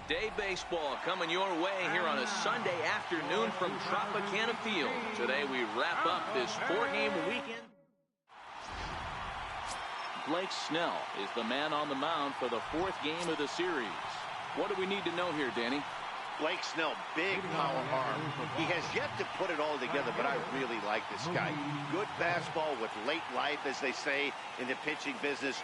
Day baseball coming your way here on a Sunday afternoon from Tropicana Field. Today we wrap up this 4-game weekend. Blake Snell is the man on the mound for the 4th game of the series. What do we need to know here, Danny? Blake Snell, big power arm. He has yet to put it all together, but I really like this guy. Good fastball with late life, as they say in the pitching business.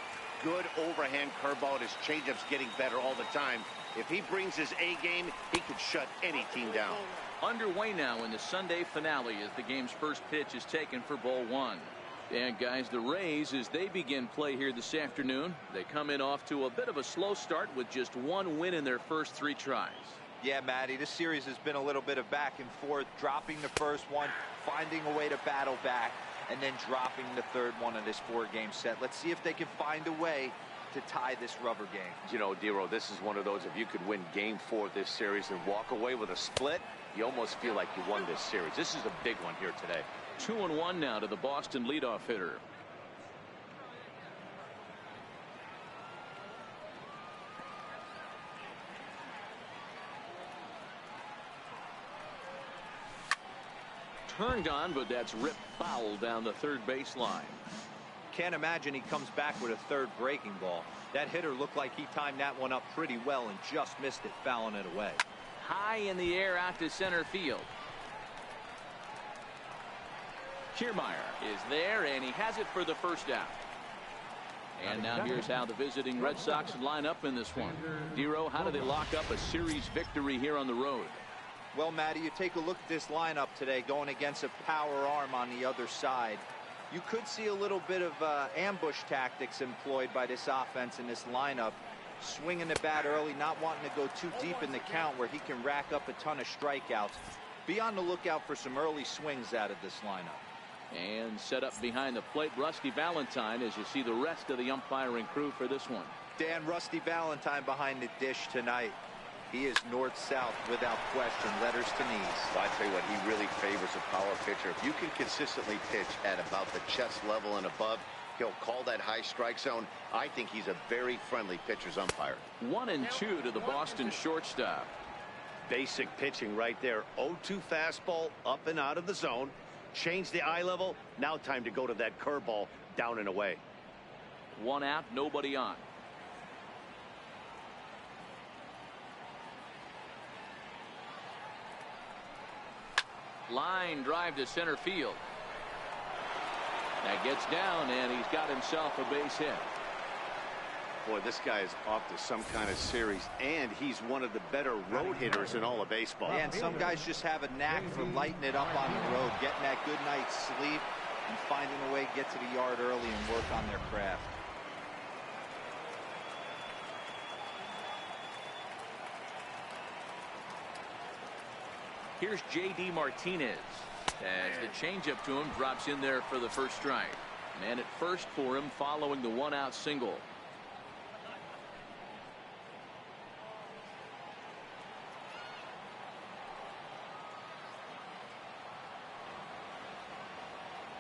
Good overhand curveball. His changeup's getting better all the time. If he brings his A game, he could shut any team down. Underway now in the Sunday finale as the game's first pitch is taken for ball 1. And guys, the Rays, as they begin play here this afternoon, they come in off to a bit of a slow start with just 1 win in their first 3 tries. Yeah, Matty, this series has been a little bit of back and forth, dropping the first one, finding a way to battle back, and then dropping the 3rd one in this 4-game set. Let's see if they can find a way to tie this rubber game. You know, Dero, this is one of those, if you could win game 4 of this series and walk away with a split, you almost feel like you won this series. This is a big one here today. 2-1 now to the Boston leadoff hitter. Turned on, but that's ripped foul down the 3rd baseline. Can't imagine he comes back with a 3rd breaking ball. That hitter looked like he timed that one up pretty well and just missed it, fouling it away. High in the air out to center field. Kiermaier is there, and he has it for the first out. And now here's how the visiting Red Sox line up in this one. Dero, how do they lock up a series victory here on the road? Well, Matty, you take a look at this lineup today going against a power arm on the other side. You could see a little bit of ambush tactics employed by this offense in this lineup. Swinging the bat early, not wanting to go too deep in the count where he can rack up a ton of strikeouts. Be on the lookout for some early swings out of this lineup. And set up behind the plate, Rusty Valentine, as you see the rest of the umpiring crew for this one. Dan, Rusty Valentine behind the dish tonight. He is north-south without question, letters to knees. Well, I tell you what, he really favors a power pitcher. If you can consistently pitch at about the chest level and above, he'll call that high strike zone. I think he's a very friendly pitcher's umpire. 1-2 to the Boston shortstop. Basic pitching right there. 0-2 fastball up and out of the zone. Change the eye level. Now time to go to that curveball down and away. 1 out, nobody on. Line drive to center field. That gets down, and he's got himself a base hit. Boy, this guy is off to some kind of series, and he's one of the better road hitters in all of baseball. And some guys just have a knack for lighting it up on the road, getting that good night's sleep, and finding a way to get to the yard early and work on their craft. Here's J.D. Martinez as the changeup to him drops in there for the first strike. Man at first for him following the 1-out single.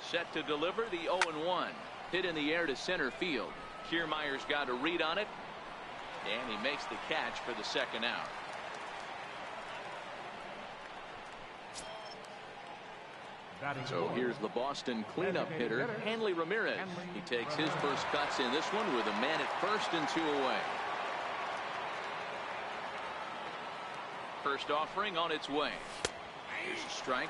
Set to deliver the 0-1. Hit in the air to center field. Kiermaier's got a read on it, and he makes the catch for the 2nd out. So here's the Boston cleanup hitter, Hanley Ramirez. He takes his first cuts in this one with a man at first and 2 away. First offering on its way. Here's a strike.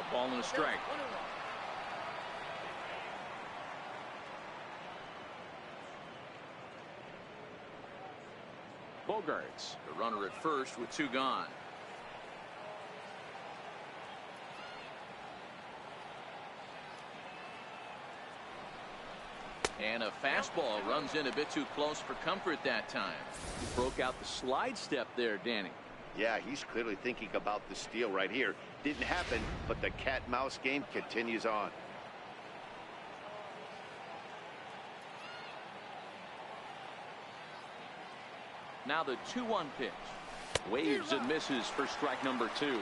Ball and a strike. Bogarts, the runner at first with 2 gone. And a fastball runs in a bit too close for comfort that time. He broke out the slide step there, Danny. Yeah, he's clearly thinking about the steal right here. Didn't happen, but the cat-mouse game continues on. Now the 2-1 pitch. Waves and misses for strike number 2.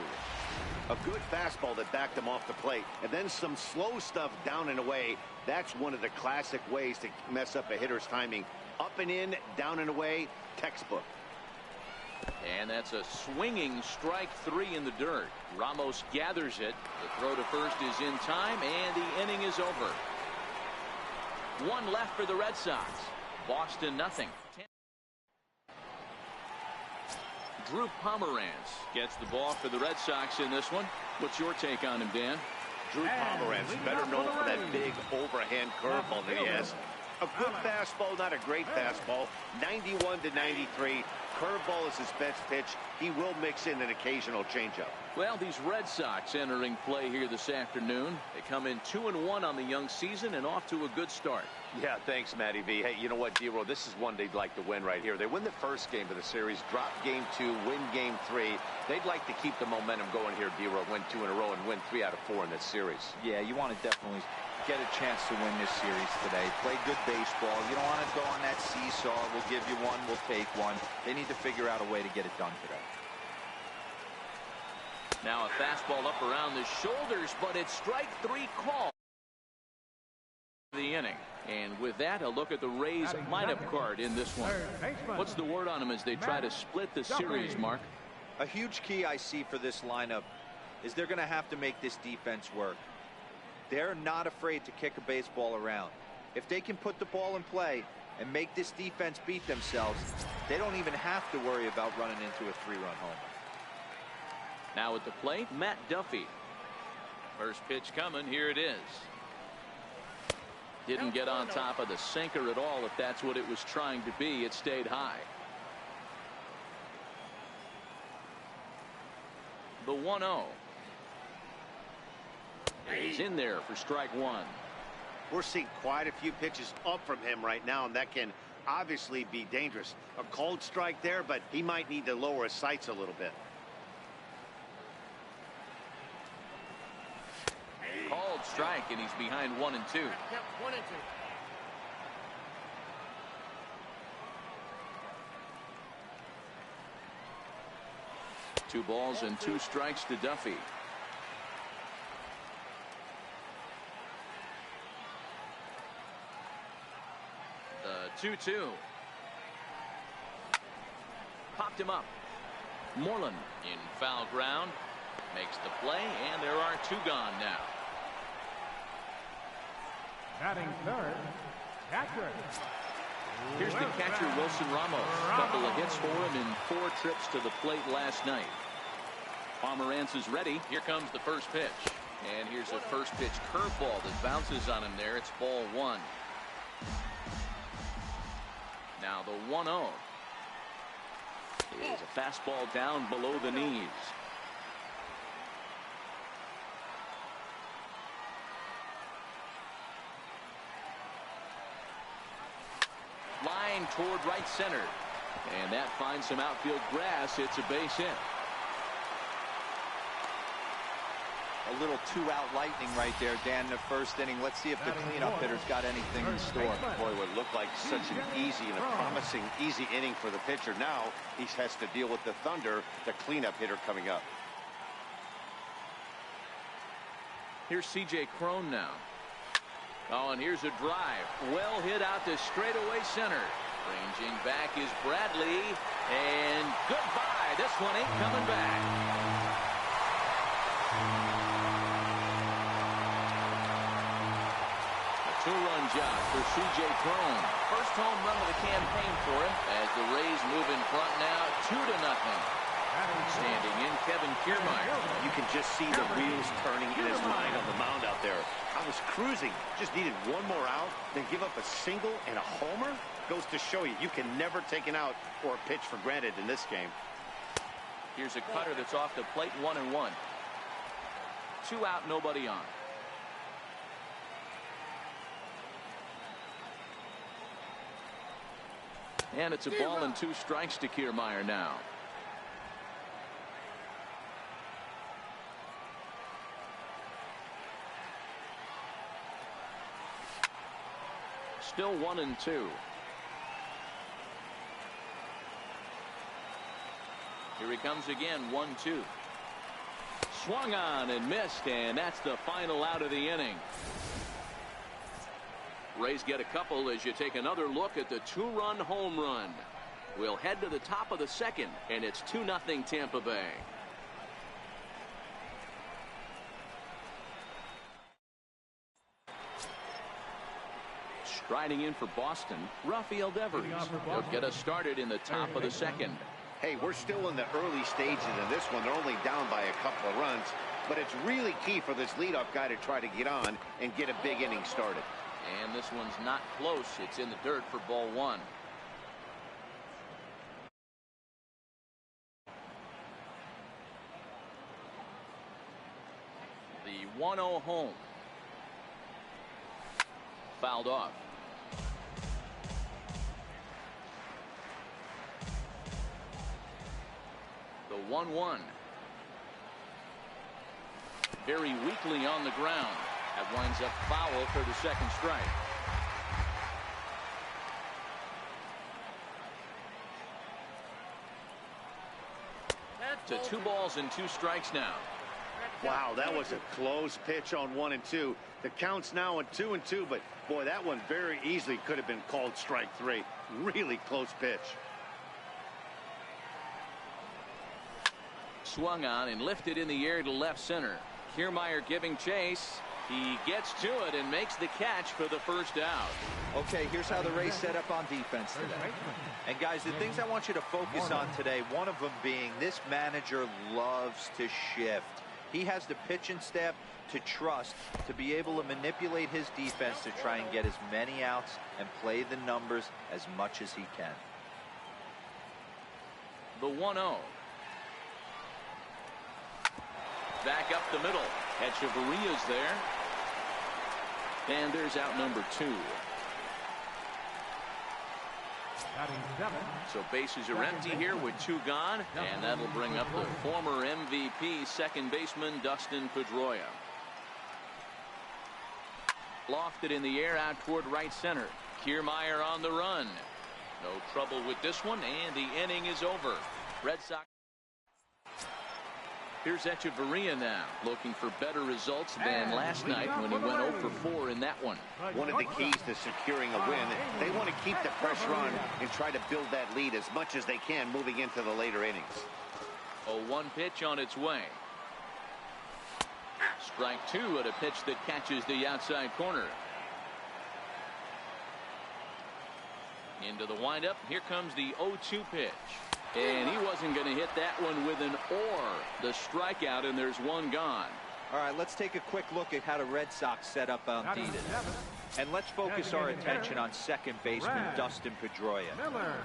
A good fastball that backed him off the plate. And then some slow stuff down and away. That's one of the classic ways to mess up a hitter's timing. Up and in, down and away, textbook. And that's a swinging strike 3 in the dirt. Ramos gathers it. The throw to first is in time, and the inning is over. 1 left for the Red Sox. Boston nothing. Drew Pomeranz gets the ball for the Red Sox in this one. What's your take on him, Dan? Drew Pomeranz, better known for that big overhand curveball that he has. A good fastball, not a great fastball. 91 to 93. Curveball is his best pitch. He will mix in an occasional changeup. Well, these Red Sox entering play here this afternoon. They come in 2-1 on the young season and off to a good start. Yeah, thanks, Matty V. Hey, you know what, D-Roll? This is one they'd like to win right here. They win the first game of the series, drop game 2, win game 3. They'd like to keep the momentum going here, D-Roll, win 2 in a row and win 3 out of 4 in this series. Yeah, you want to definitely get a chance to win this series today. Play good baseball. You don't want to go on that seesaw. We'll give you one, we'll take one. They need to figure out a way to get it done today. Now a fastball up around the shoulders, but it's strike 3 call. The inning. And with that, a look at the Rays lineup card in this one. What's the word on them as they try to split the series, Mark? A huge key I see for this lineup is they're going to have to make this defense work. They're not afraid to kick a baseball around. If they can put the ball in play and make this defense beat themselves, they don't even have to worry about running into a 3-run homer. Now at the plate, Matt Duffy. First pitch coming. Here it is. Didn't get on top of the sinker at all. If that's what it was trying to be, it stayed high. The 1-0. He's in there for strike 1. We're seeing quite a few pitches up from him right now, and that can obviously be dangerous. A cold strike there, but he might need to lower his sights a little bit. Called strike, and he's behind 1 and 2. Yep, 1 and 2. 2 balls and 2 strikes to Duffy. The 2-2. Popped him up. Moreland in foul ground. Makes the play, and there are 2 gone now. Batting third, catcher. Here's the catcher, Wilson Ramos. A couple of hits for him in 4 trips to the plate last night. Pomeranz is ready. Here comes the first pitch. And here's a first pitch curveball that bounces on him there. It's ball 1. Now the 1-0 is a fastball down below the knees. Line toward right center. And that finds some outfield grass. It's a base hit. A little 2-out lightning right there, Dan, in the first inning. Let's see if the cleanup hitter's got anything in store. Boy, what looked like such an easy and a promising easy inning for the pitcher. Now he has to deal with the Thunder, the cleanup hitter coming up. Here's C.J. Cron now. Oh, and here's a drive. Well hit out to straightaway center. Ranging back is Bradley. And goodbye. This one ain't coming back. A 2-run job for C.J. Cron. First home run of the campaign for him as the Rays move in front now 2-0. Standing in, Kevin Kiermaier. You can just see the wheels turning in his mind on the mound out there. I was cruising, just needed one more out, then give up a single and a homer. Goes to show you, you can never take an out or a pitch for granted in this game. Here's a cutter that's off the plate, 1-1. 2 out, nobody on. And it's a ball and 2 strikes to Kiermaier now. Still 1-2. Here he comes again, 1-2. Swung on and missed, and that's the final out of the inning. Rays get a couple as you take another look at the two-run home run. We'll head to the top of the second, and it's 2-0 Tampa Bay. Striding in for Boston, Rafael Devers. He'll get us started in the top of the second. Hey, we're still in the early stages in this one. They're only down by a couple of runs, but it's really key for this leadoff guy to try to get on and get a big inning started. And this one's not close. It's in the dirt for ball one. The 1-0 home. Fouled off. The 1-1. Very weakly on the ground. That winds up foul for the second strike. To 2 balls and 2 strikes now. Wow, that was a close pitch on 1 and 2. The count's now on 2 and 2, but boy, that one very easily could have been called strike 3. Really close pitch. Swung on and lifted in the air to left center. Kiermaier giving chase. He gets to it and makes the catch for the first out. Okay, here's how the Rays set up on defense today. And guys, the things I want you to focus on today, one of them being this manager loves to shift. He has the pitching staff to trust to be able to manipulate his defense to try and get as many outs and play the numbers as much as he can. The 1-0. Back up the middle. Echeverria's there. And there's out number 2. So bases are empty here with 2 gone, and that'll bring up the former MVP second baseman Dustin Pedroia. Lofted in the air out toward right center. Kiermaier on the run. No trouble with this one, and the inning is over. Red Sox. Here's Echeverria now, looking for better results than last night when he went 0 for 4 in that one. One of the keys to securing a win, they want to keep the pressure on and try to build that lead as much as they can moving into the later innings. A 1 pitch on its way. Strike 2 at a pitch that catches the outside corner. Into the windup. Here comes the 0-2 pitch. And he wasn't going to hit that one with an or. The strikeout, and there's 1 gone. All right, let's take a quick look at how the Red Sox set up on D today. And let's focus our attention on second baseman Dustin Pedroia.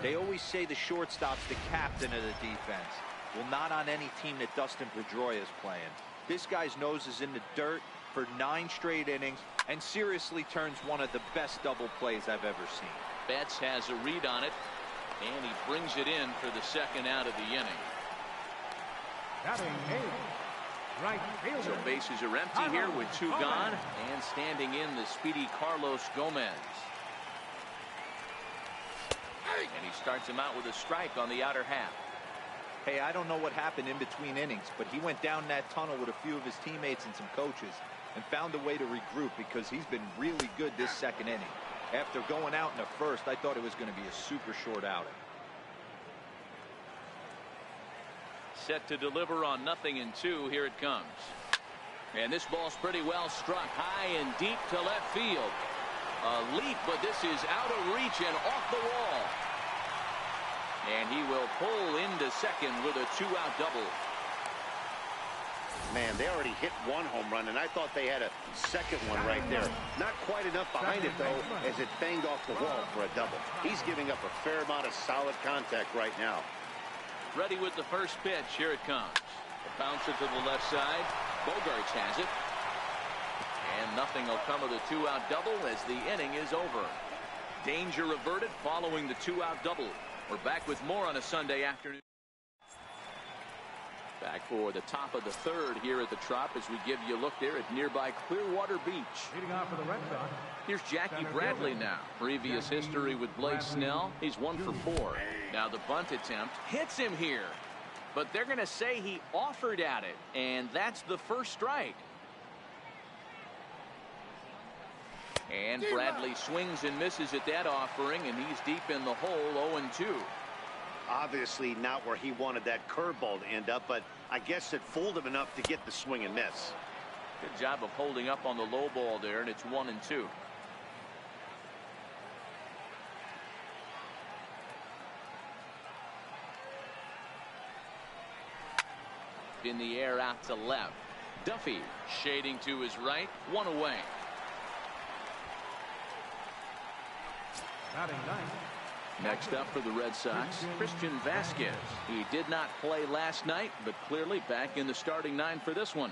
They always say the shortstop's the captain of the defense. Well, not on any team that Dustin Pedroia is playing. This guy's nose is in the dirt for 9 straight innings and seriously turns one of the best double plays I've ever seen. Betts has a read on it. And he brings it in for the second out of the inning. So bases are empty here with 2 gone. And standing in the speedy Carlos Gomez. And he starts him out with a strike on the outer half. Hey, I don't know what happened in between innings, but he went down that tunnel with a few of his teammates and some coaches and found a way to regroup because he's been really good this second inning. After going out in the first, I thought it was going to be a super short outing. Set to deliver on 0-2. Here it comes. And this ball's pretty well struck high and deep to left field. A leap, but this is out of reach and off the wall. And he will pull into second with a 2-out double. Man, they already hit 1 home run, and I thought they had a second one right there. Not quite enough behind it, though, as it banged off the wall for a double. He's giving up a fair amount of solid contact right now. Ready with the first pitch. Here it comes. A bouncer to the left side. Bogarts has it. And nothing will come of the 2-out double as the inning is over. Danger averted following the 2-out double. We're back with more on a Sunday afternoon. Back for the top of the third here at the Trop as we give you a look there at nearby Clearwater Beach. Leading off for the Red Sox. Here's Jackie Bradley now. Previous history with Blake Snell. He's 1 for 4. Now the bunt attempt hits him here. But they're going to say he offered at it, and that's the first strike. And Bradley swings and misses at that offering, and he's deep in the hole, 0-2. Obviously not where he wanted that curveball to end up, but I guess it fooled him enough to get the swing and miss. Good job of holding up on the low ball there, and it's 1-2. In the air out to left. Duffy shading to his right, 1 away. Batting ninth. Next up for the Red Sox, Christian Vasquez. He did not play last night, but clearly back in the starting 9 for this one.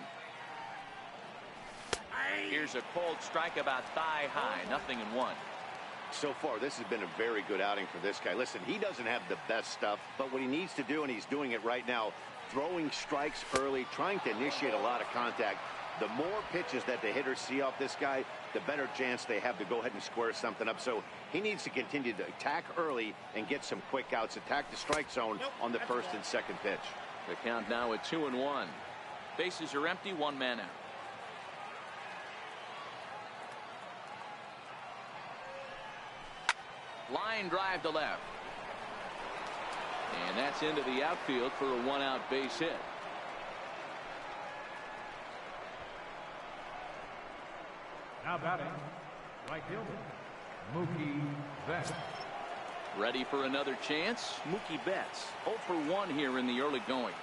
Here's a cold strike about thigh high, 0-1. So far, this has been a very good outing for this guy. Listen, he doesn't have the best stuff, but what he needs to do, and he's doing it right now, throwing strikes early, trying to initiate a lot of contact. The more pitches that the hitters see off this guy, the better chance they have to go ahead and square something up. So he needs to continue to attack early and get some quick outs, attack the strike zone on the first and second pitch. The count now at 2-1. Bases are empty, 1 man out. Line drive to left. And that's into the outfield for a 1-out base hit. Now batting, right fielder, Mookie Betts. Ready for another chance. Mookie Betts 0 for 1 here in the early going.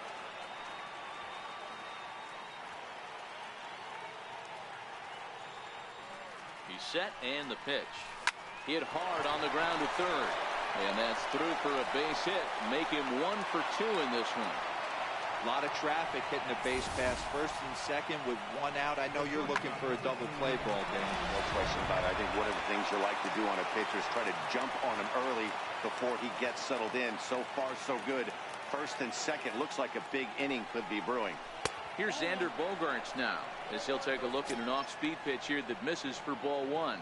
He's set and the pitch. Hit hard on the ground to third. And that's through for a base hit. Make him 1 for 2 in this one. A lot of traffic hitting the base pass first and second with 1 out. I know you're looking for a double play ball, Dan. No question about it. I think one of the things you like to do on a pitcher is try to jump on him early before he gets settled in. So far, so good. First and second looks like a big inning could be brewing. Here's Xander Bogaerts now, as he'll take a look at an off-speed pitch here that misses for ball 1.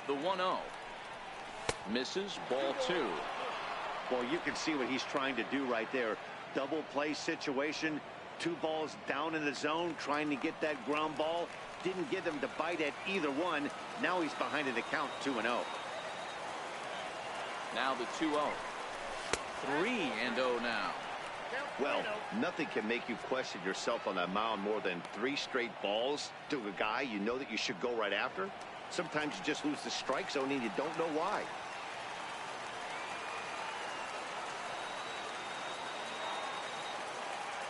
The 1-0. Misses, ball 2. Well, you can see what he's trying to do right there. Double play situation. 2 balls down in the zone, trying to get that ground ball. Didn't get him to bite at either one. Now he's behind in the count, 2-0. Now the 2-0. 3-0 now. Well, nothing can make you question yourself on that mound more than 3 straight balls to a guy you know that you should go right after. Sometimes you just lose the strike zone and you don't know why.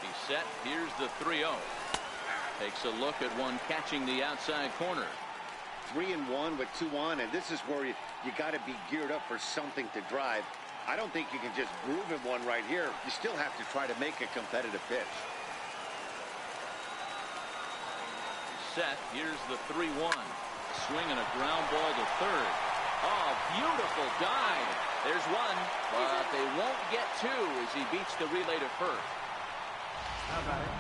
He's set. Here's the 3-0. Takes a look at one catching the outside corner. 3-1 with 2 on, and this is where you got to be geared up for something to drive. I don't think you can just groove him one right here. You still have to try to make a competitive pitch. Set. Here's the 3-1. Swinging a ground ball to third. Oh, beautiful dive. There's one, but they won't get 2 as he beats the relay to first. Now batting,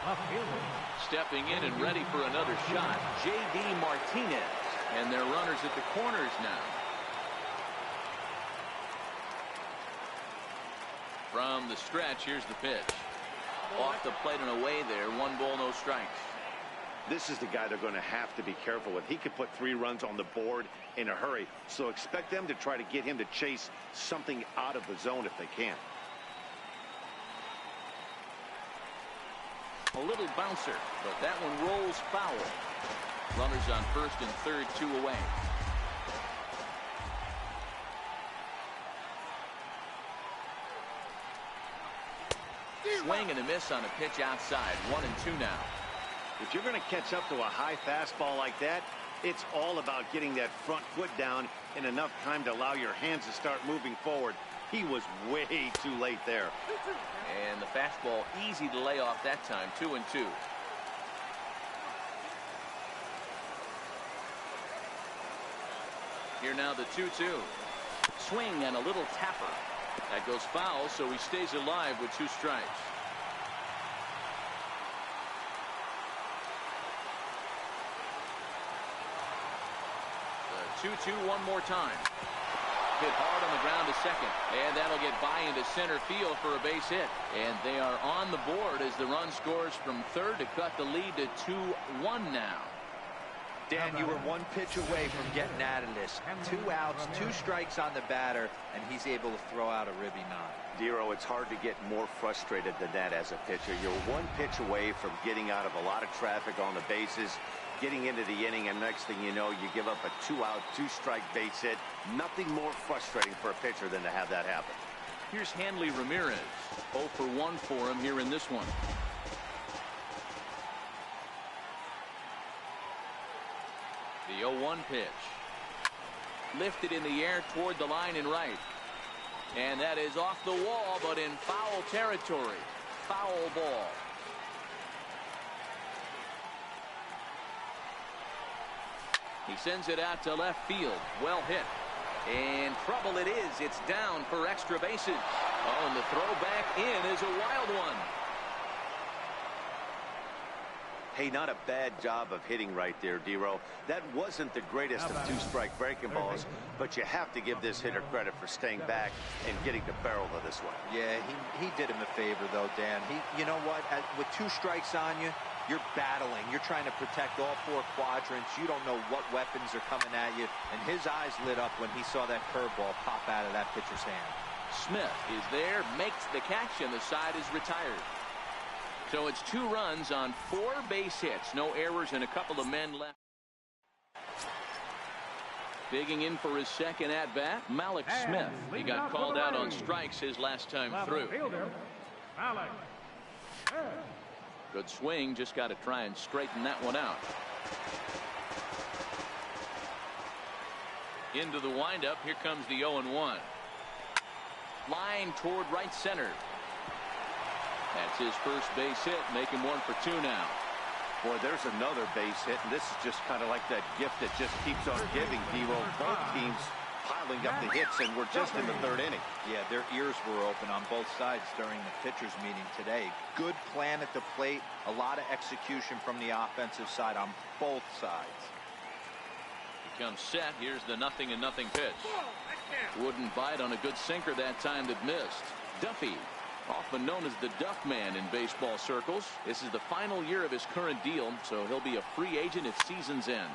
left fielder. Stepping in and ready for another shot, J.D. Martinez. And they're runners at the corners now. From the stretch, here's the pitch. Off the plate and away there. 1 ball, no strikes. This is the guy they're going to have to be careful with. He could put 3 runs on the board in a hurry. So expect them to try to get him to chase something out of the zone if they can. A little bouncer, but that one rolls foul. Runners on first and third, 2 away. Swing and a miss on a pitch outside. 1-2 now. If you're going to catch up to a high fastball like that, it's all about getting that front foot down in enough time to allow your hands to start moving forward. He was way too late there. And the fastball easy to lay off that time. 2-2. Here now the 2-2. Swing and a little tapper. That goes foul, so he stays alive with 2 strikes. 2-2 one more time. Hit hard on the ground to second. And that'll get by into center field for a base hit. And they are on the board as the run scores from third to cut the lead to 2-1 now. Dan, you were one pitch away from getting out of this. 2 outs, 2 strikes on the batter, and he's able to throw out a ribby knock. Dero, it's hard to get more frustrated than that as a pitcher. You're one pitch away from getting out of a lot of traffic on the bases, getting into the inning, and next thing you know, you give up a 2-out, 2-strike base hit. Nothing more frustrating for a pitcher than to have that happen. Here's Hanley Ramirez. 0 for 1 for him here in this one. The 0-1 pitch. Lifted in the air toward the line and right. And that is off the wall, but in foul territory. Foul ball. He sends it out to left field. Well hit. And trouble it is. It's down for extra bases. Oh, and the throw back in is a wild one. Hey, not a bad job of hitting right there, Dero. That wasn't the greatest of 2-strike breaking balls, but you have to give this hitter credit for staying back and getting the barrel of this one. Yeah, he did him a favor, though, Dan. You know what? With 2 strikes on you, you're battling. You're trying to protect all 4 quadrants. You don't know what weapons are coming at you. And his eyes lit up when he saw that curveball pop out of that pitcher's hand. Smith is there, makes the catch, and the side is retired. So it's 2 runs on 4 base hits. No errors and a couple of men left. Digging in for his second at-bat, Malik Smith. He got called out on strikes his last time through. Good swing. Just got to try and straighten that one out. Into the windup. Here comes the 0-1. Line toward right center. That's his first base hit, making 1 for 2 now. Boy, there's another base hit, and this is just kind of like that gift that just keeps on giving, Dero. Both teams piling up the hits, and we're just in the 3rd inning. Yeah, their ears were open on both sides during the pitchers meeting today. Good plan at the plate, a lot of execution from the offensive side on both sides. He comes set. Here's the 0-0 pitch. Wouldn't bite on a good sinker that time that missed. Duffy, often known as the Duff Man in baseball circles. This is the final year of his current deal, so he'll be a free agent at season's end.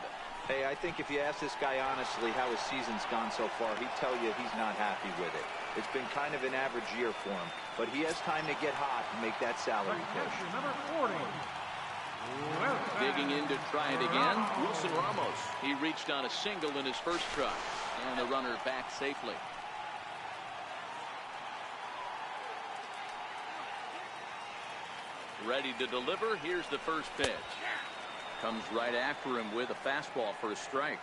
Hey, I think if you ask this guy honestly how his season's gone so far, he'd tell you he's not happy with it. It's been kind of an average year for him, but he has time to get hot and make that salary push. Digging in to try it again, Wilson Ramos. He reached on a single in his first try, and the runner back safely. Ready to deliver. Here's the first pitch. Comes right after him with a fastball for a strike.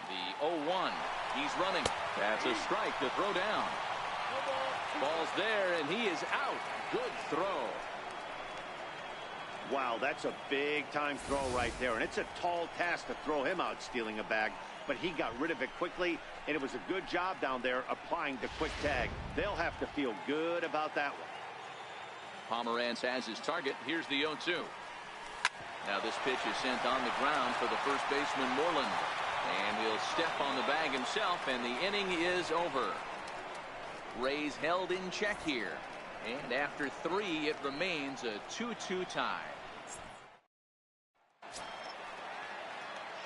The 0-1. He's running. That's a strike to throw down. Ball's there, and he is out. Good throw. Wow, that's a big-time throw right there, and it's a tall task to throw him out stealing a bag, but he got rid of it quickly, and it was a good job down there applying the quick tag. They'll have to feel good about that one. Pomerantz has his target. Here's the 0-2. Now this pitch is sent on the ground for the first baseman, Moreland, and he'll step on the bag himself, and the inning is over. Rays held in check here, and after 3, it remains a 2-2 tie.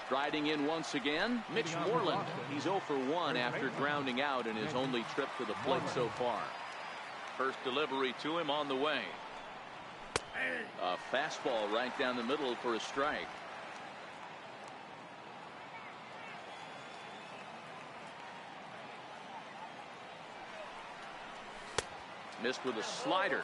Striding in once again, Mitch Moreland. He's 0 for 1 after grounding out in his only trip to the plate so far. First delivery to him on the way. A fastball right down the middle for a strike. Missed with a slider.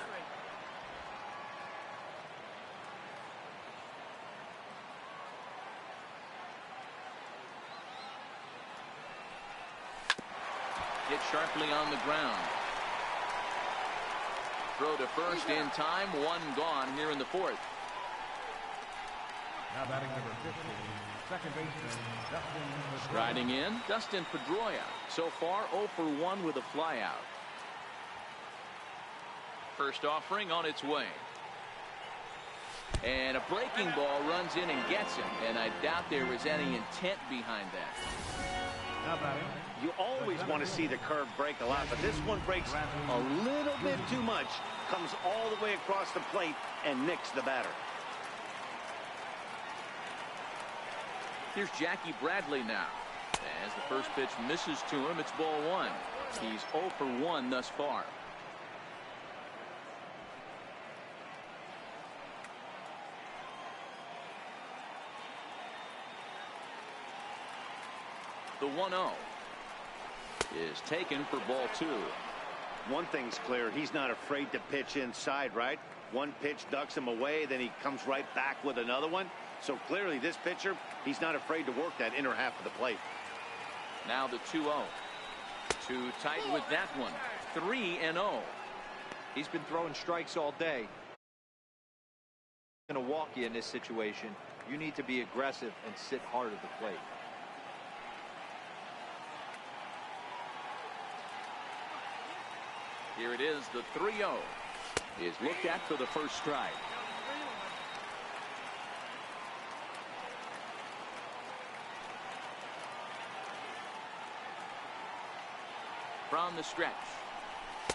Hit sharply on the ground. Throw to first in time. 1 gone here in the 4th. Now batting number 50, second baseman, Dustin Pedroia. Striding in, Dustin Pedroia. So far 0 for 1 with a flyout. First offering on its way. And a breaking ball runs in and gets him. And I doubt there was any intent behind that. You always want to see the curve break a lot, but this one breaks a little bit too much. Comes all the way across the plate and nicks the batter. Here's Jackie Bradley now. As the first pitch misses to him, it's ball one. He's 0 for 1 thus far. The 1-0 is taken for ball 2. One thing's clear, he's not afraid to pitch inside, right? One pitch ducks him away, then he comes right back with another one. So clearly this pitcher, he's not afraid to work that inner half of the plate. Now the 2-0. Too tight with that one. 3-0. He's been throwing strikes all day. Going to walk you in this situation. You need to be aggressive and sit hard at the plate. Here it is, the 3-0 is looked at for the first strike. From the stretch,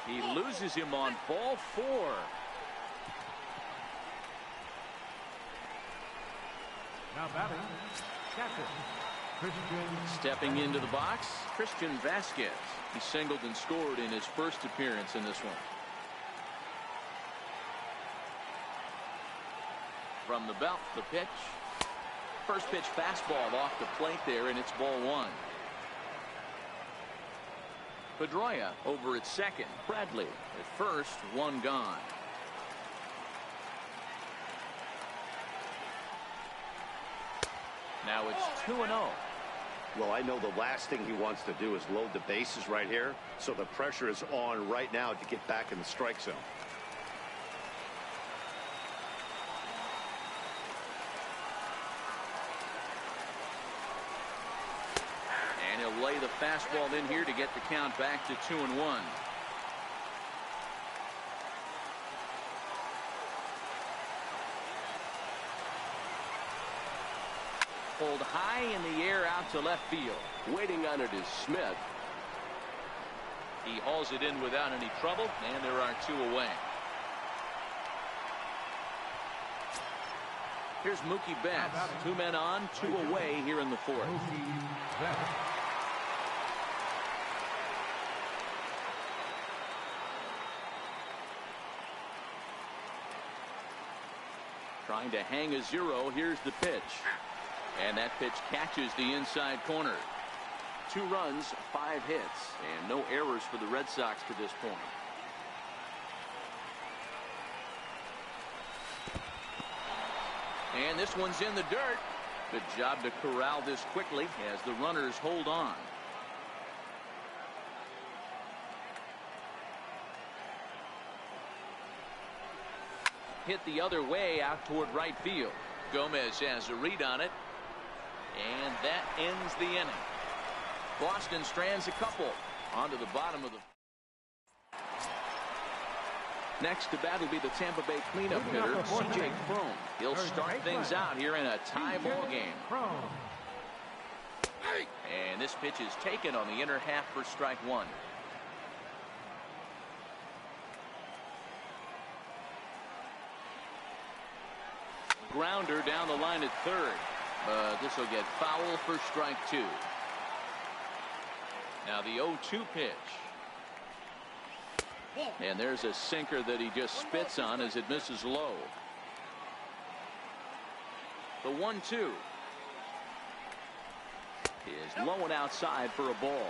he loses him on ball 4. Now batting, catcher, Christian. Stepping into the box, Christian Vasquez. He singled and scored in his first appearance in this one. From the belt, the pitch. First pitch fastball off the plate there, and it's ball 1. Pedroia over at second. Bradley at first, 1 gone. Now it's 2-0. Well, I know the last thing he wants to do is load the bases right here, so the pressure is on right now to get back in the strike zone. And he'll lay the fastball in here to get the count back to 2-1. Pulled high in the air out to left field. Waiting on it is Smith. He hauls it in without any trouble, and there are 2 away. Here's Mookie Betts. 2 men on, 2 away here in the 4th. Mookie Betts. Trying to hang a 0. Here's the pitch. And that pitch catches the inside corner. 2 runs, 5 hits, and no errors for the Red Sox to this point. And this one's in the dirt. Good job to corral this quickly as the runners hold on. Hit the other way out toward right field. Gomez has a read on it. And that ends the inning. Boston strands a couple onto the bottom of the. Next to bat will be the Tampa Bay cleanup hitter, C.J. Cron. He'll start things out here in a tie ball game. And this pitch is taken on the inner half for strike 1. Grounder down the line at third. But this will get foul for strike 2. Now the 0-2 pitch. And there's a sinker that he just spits on as it misses low. The 1-2 is low and outside for a ball.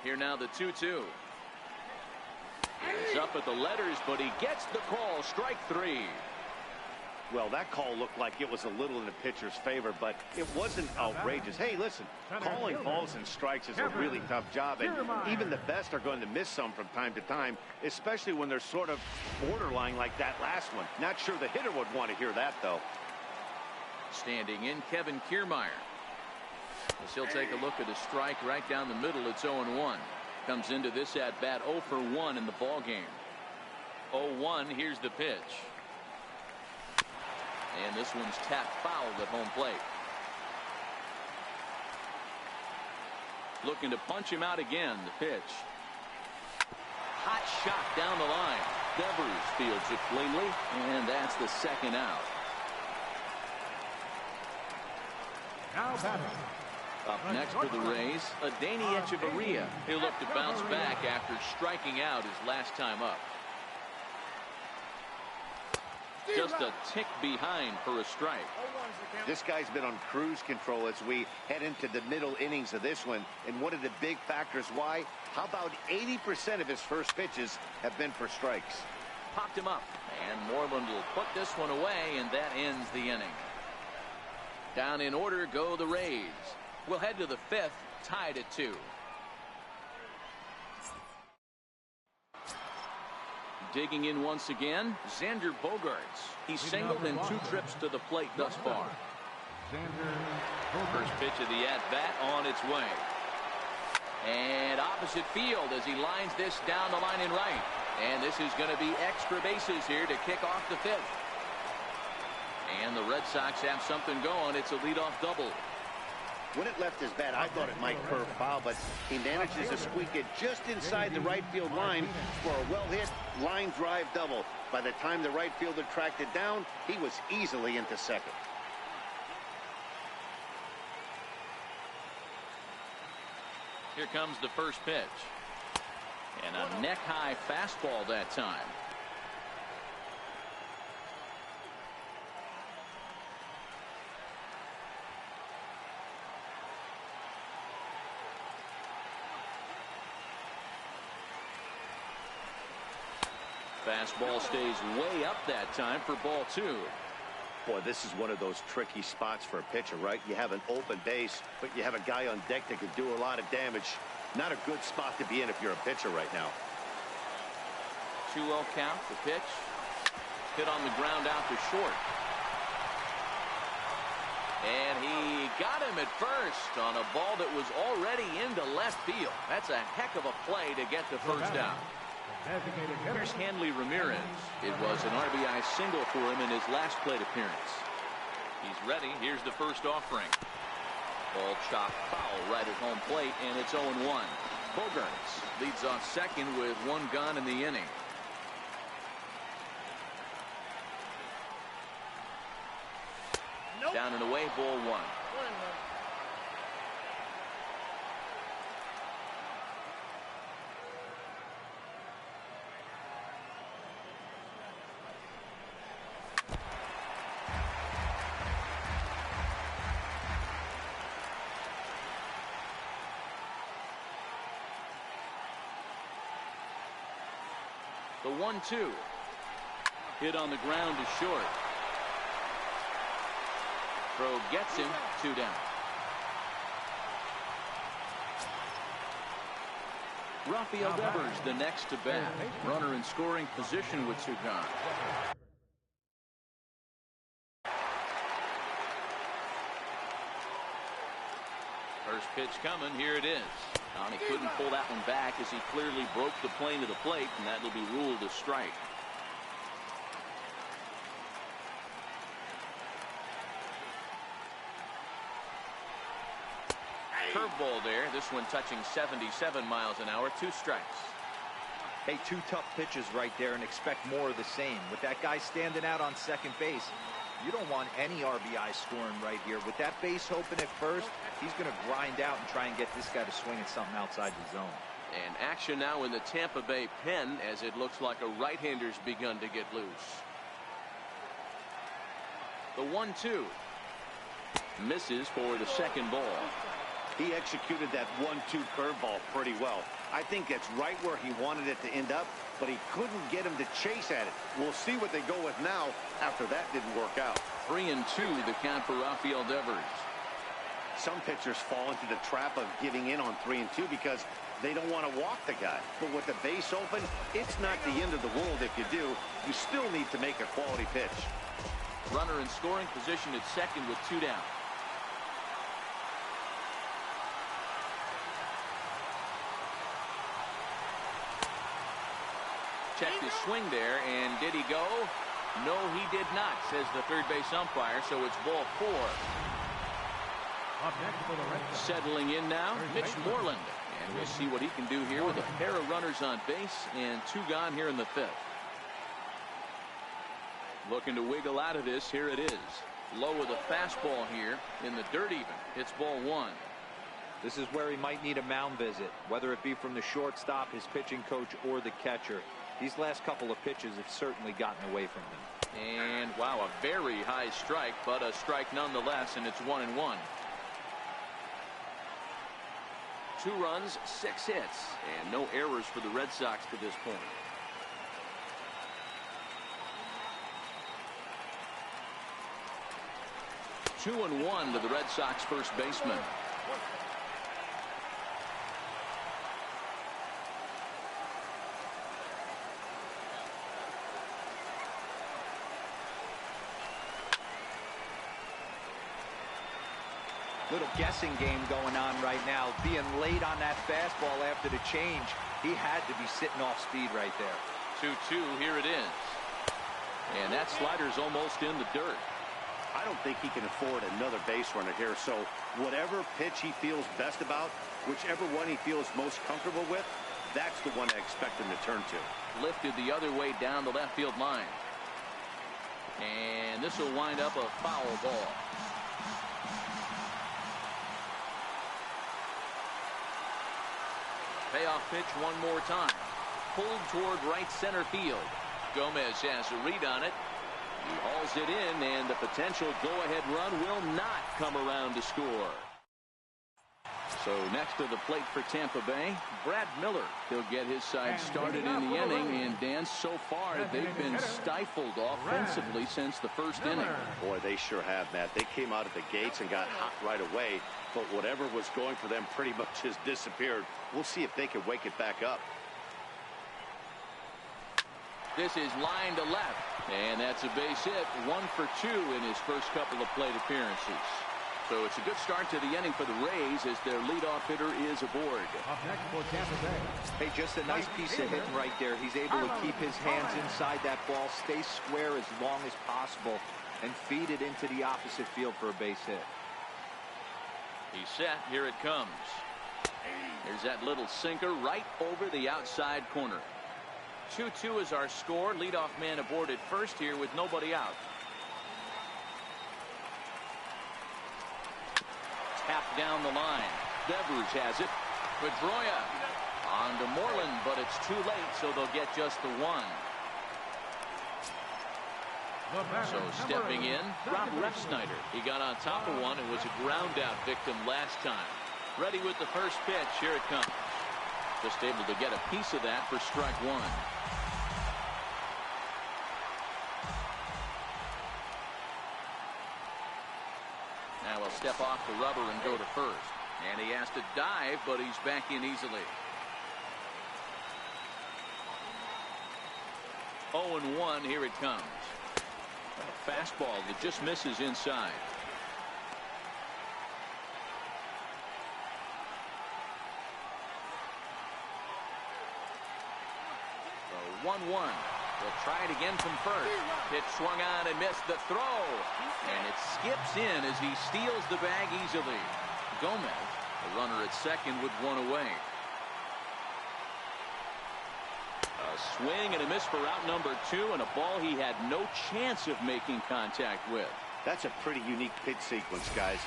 Here now the 2-2. He's up at the letters, but he gets the call. Strike 3. Well, that call looked like it was a little in the pitcher's favor, but it wasn't outrageous. Hey, listen, calling balls and strikes is a really tough job, and even the best are going to miss some from time to time, especially when they're sort of borderline like that last one. Not sure the hitter would want to hear that, though. Standing in, Kevin Kiermaier. As he'll take a look at a strike right down the middle. It's 0-1. Comes into this at bat 0 for 1 in the ball game. 0-1. Here's the pitch. And this one's tapped foul at home plate. Looking to punch him out again. The pitch. Hot shot down the line. Devers fields it cleanly, and that's the second out. Now batting. Up next for the Rays, Adeiny Echeverria. He'll look to bounce back after striking out his last time up. Just a tick behind for a strike. This guy's been on cruise control as we head into the middle innings of this one. And one of the big factors why, how about 80% of his first pitches have been for strikes. Popped him up, and Moreland will put this one away, and that ends the inning. Down in order go the Rays. We'll head to the 5th, tied at 2. Digging in once again, Xander Bogaerts. He's singled in 2 trips to the plate thus far. First pitch of the at-bat on its way. And opposite field as he lines this down the line in right. And this is going to be extra bases here to kick off the 5th. And the Red Sox have something going. It's a leadoff double. When it left his bat, I thought it might curve foul, but he manages to squeak it just inside the right field line for a well-hit line drive double. By the time the right fielder tracked it down, he was easily into second. Here comes the first pitch. And a neck-high fastball that time. Fastball stays way up that time for ball 2. Boy, this is one of those tricky spots for a pitcher, right? You have an open base, but you have a guy on deck that could do a lot of damage. Not a good spot to be in if you're a pitcher right now. 2-0 count. The pitch. Hit on the ground out to short. And he got him at first on a ball that was already into left field. That's a heck of a play to get the first out. Here's Hanley Ramirez. It was an RBI single for him in his last plate appearance. He's ready. Here's the first offering. Ball chopped foul right at home plate, and it's 0-1. Bogaerts leads off second with 1 gone in the inning. Nope. Down and away, ball 1. The 1-2. Hit on the ground to short. Throw gets him. 2 down. Rafael Devers the next to bat. Runner in scoring position with 2 gone. First pitch coming. Here it is. And he couldn't pull that one back as he clearly broke the plane to the plate, and that will be ruled a strike. Curveball there. This one touching 77 miles an hour. 2 strikes. Hey, 2 tough pitches right there, and expect more of the same. With that guy standing out on second base, you don't want any RBI scoring right here. With that base open at first, he's going to grind out and try and get this guy to swing at something outside the zone. And action now in the Tampa Bay pen as it looks like a right-hander's begun to get loose. The 1-2. Misses for the second ball. He executed that 1-2 curveball pretty well. I think that's right where he wanted it to end up, but he couldn't get him to chase at it. We'll see what they go with now after that didn't work out. 3-2 the count for Rafael Devers. Some pitchers fall into the trap of giving in on 3-2 because they don't want to walk the guy. But with the base open, it's not the end of the world if you do. You still need to make a quality pitch. Runner in scoring position at second with 2 down. checked his swing there, and did he go? No, he did not, says the third base umpire, so it's ball 4. Up next for the Red Sox. Settling in now, Mitch Moreland. And we'll see what he can do here with a pair of runners on base and 2 gone here in the 5th. Looking to wiggle out of this. Here it is. Low with a fastball here in the dirt even. It's ball 1. This is where he might need a mound visit, whether it be from the shortstop, his pitching coach, or the catcher. These last couple of pitches have certainly gotten away from him. And wow, a very high strike, but a strike nonetheless, and it's 1-1. 2 runs, 6 hits, and no errors for the Red Sox to this point. Two and 1 to the Red Sox first baseman. Little guessing game going on right now. Being late on that fastball after the change. He had to be sitting off speed right there. 2-2, here it is. And that slider's almost in the dirt. I don't think he can afford another base runner here, so whatever pitch he feels best about, whichever one he feels most comfortable with, that's the one I expect him to turn to. Lifted the other way down the left field line. And this will wind up a foul ball. Payoff pitch one more time. Pulled toward right center field. Gomez has a read on it. He hauls it in, and the potential go-ahead run will not come around to score. So next to the plate for Tampa Bay, Brad Miller. He'll get his side started in the inning, and Dan, so far they've been stifled offensively since the first inning. Boy, they sure have, Matt. They came out of the gates and got hot right away, but whatever was going for them pretty much has disappeared. We'll see if they can wake it back up. This is line to left, and that's a base hit. 1 for 2 in his first couple of plate appearances. So it's a good start to the inning for the Rays as their leadoff hitter is aboard. Up next for Tampa Bay. Hey, just a nice piece of hitting right there. He's able to keep his hands inside that ball, stay square as long as possible, and feed it into the opposite field for a base hit. He's set. Here it comes. There's that little sinker right over the outside corner. 2-2 is our score. Leadoff man aboard at first here with nobody out. Tapped down the line. Devers has it. Pedroia on to Moreland, but it's too late, so they'll get just the 1. So stepping in, Rob Refsnyder. He got on top of one and was a ground out victim last time. Ready with the first pitch. Here it comes. Just able to get a piece of that for strike 1. Now he'll step off the rubber and go to first. And he has to dive, but he's back in easily. 0-1, here it comes. A fastball that just misses inside. So 1-1. They'll try it again from first. Pitch swung on and missed the throw. And it skips in as he steals the bag easily. Gomez, the runner at second with 1 away. A swing and a miss for out number 2, and a ball he had no chance of making contact with. That's a pretty unique pitch sequence, guys.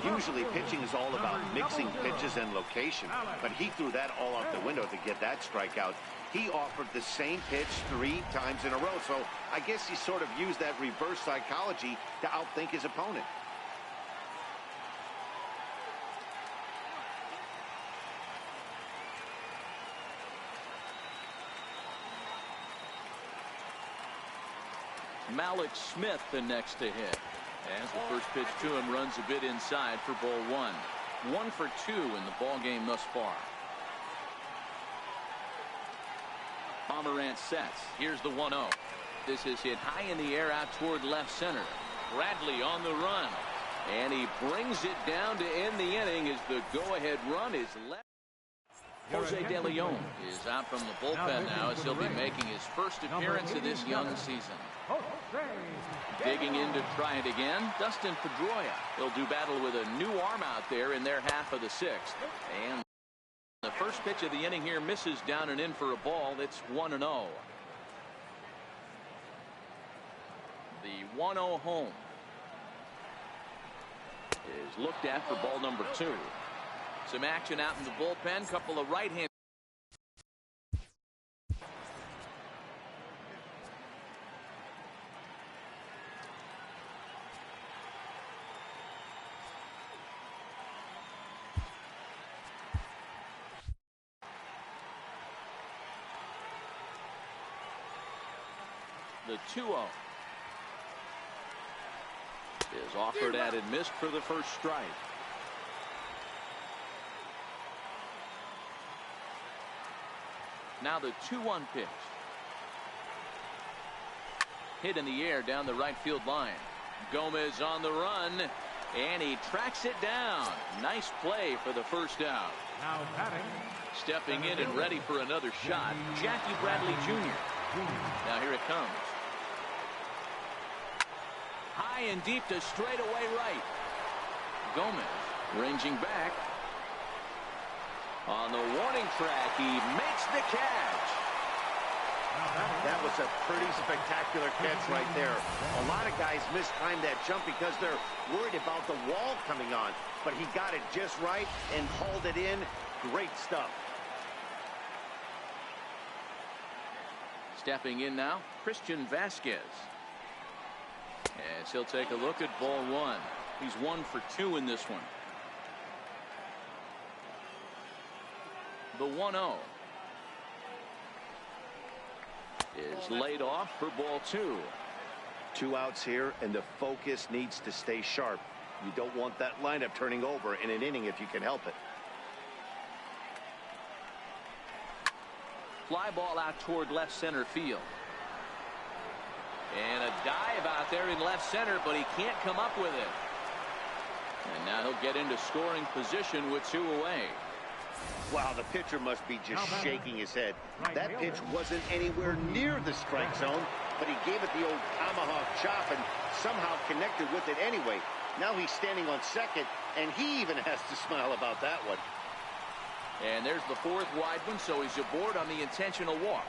Usually pitching is all about mixing pitches and location, but he threw that all out the window to get that strikeout. He offered the same pitch 3 times in a row, so I guess he sort of used that reverse psychology to outthink his opponent. Malik Smith the next to hit. As the first pitch to him runs a bit inside for ball 1. 1 for 2 in the ball game thus far. Pomerantz sets. Here's the 1-0. This is hit high in the air out toward left center. Bradley on the run. And he brings it down to end the inning as the go-ahead run is left. Jose De Leon is out from the bullpen now as he'll be making his first appearance of this young season. Digging in to try it again, Dustin Pedroia. He'll do battle with a new arm out there in their half of the sixth. And the first pitch of the inning here misses down and in for a ball. It's 1-0. The 1-0 home is looked at for ball number 2. Some action out in the bullpen. Couple of right-hand. The 2-0 is offered at and missed for the first strike. Now the 2-1 pitch. Hit in the air down the right field line. Gomez on the run, and he tracks it down. Nice play for the first out. Now batting. Stepping in and ready for another shot, Jackie Bradley Jr. Now here it comes. High and deep to straightaway right. Gomez ranging back. On the warning track, he makes the catch. That was a pretty spectacular catch right there. A lot of guys mistime that jump because they're worried about the wall coming on. But he got it just right and hauled it in. Great stuff. Stepping in now, Christian Vasquez. As he'll take a look at ball 1. He's 1 for 2 in this one. The 1-0 is laid off for ball 2. 2 outs here, and the focus needs to stay sharp. You don't want that lineup turning over in an inning if you can help it. Fly ball out toward left center field. And a dive out there in left center, but he can't come up with it. And now he'll get into scoring position with 2 away. Wow, the pitcher must be just shaking his head. That pitch wasn't anywhere near the strike zone, but he gave it the old tomahawk chop and somehow connected with it anyway. Now he's standing on second, and he even has to smile about that one. And there's the 4th wide one, so he's aboard on the intentional walk.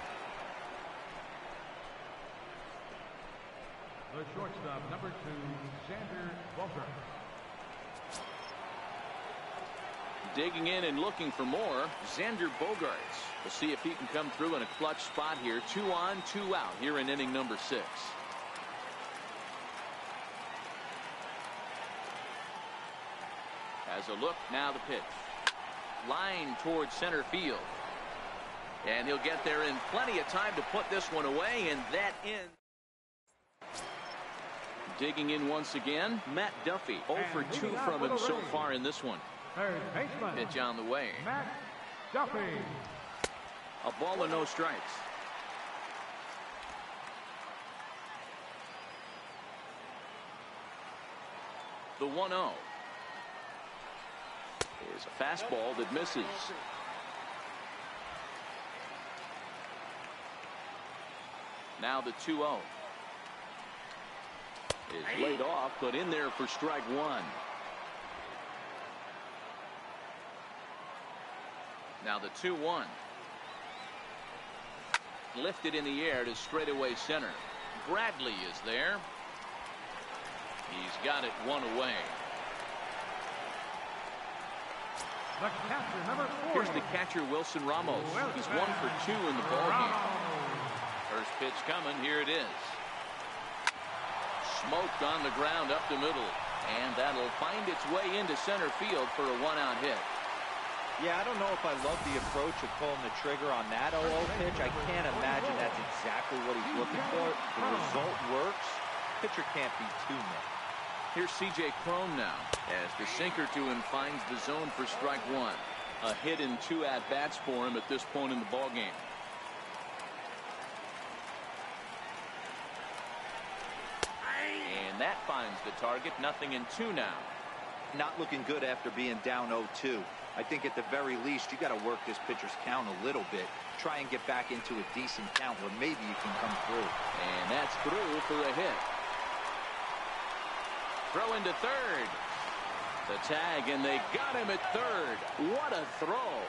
The shortstop, number 2, Xander Bogaerts. Digging in and looking for more, Xander Bogaerts. We'll see if he can come through in a clutch spot here. 2 on, 2 out here in inning number 6. As a look, now the pitch. Line towards center field. And he'll get there in plenty of time to put this one away, and that ends. Digging in once again, Matt Duffy. 0 for 2 from him so far in this one. Third baseman. Pitch on the way. Matt Duffy. A ball and no strikes. The 1-0 is a fastball that misses. Now the 2-0 is laid off, but in there for strike 1. Now the 2-1. Lifted in the air to straightaway center. Bradley is there. He's got it 1 away. The catcher, number 4. Here's the catcher, Wilson Ramos. He's 1 for 2 in the ballgame. First pitch coming. Here it is. Smoked on the ground up the middle. And that'll find its way into center field for a 1-out hit. Yeah, I don't know if I love the approach of pulling the trigger on that 0-0 pitch. I can't imagine that's exactly what he's looking for. The result works. Pitcher can't be too mad. Here's C.J. Cron now as the sinker to him finds the zone for strike 1. A hit in 2 at-bats for him at this point in the ballgame. And that finds the target. 0-2 now. Not looking good after being down 0-2. I think at the very least, you got to work this pitcher's count a little bit. Try and get back into a decent count where maybe you can come through. And that's through for a hit. Throw into third. The tag, and they got him at third. What a throw.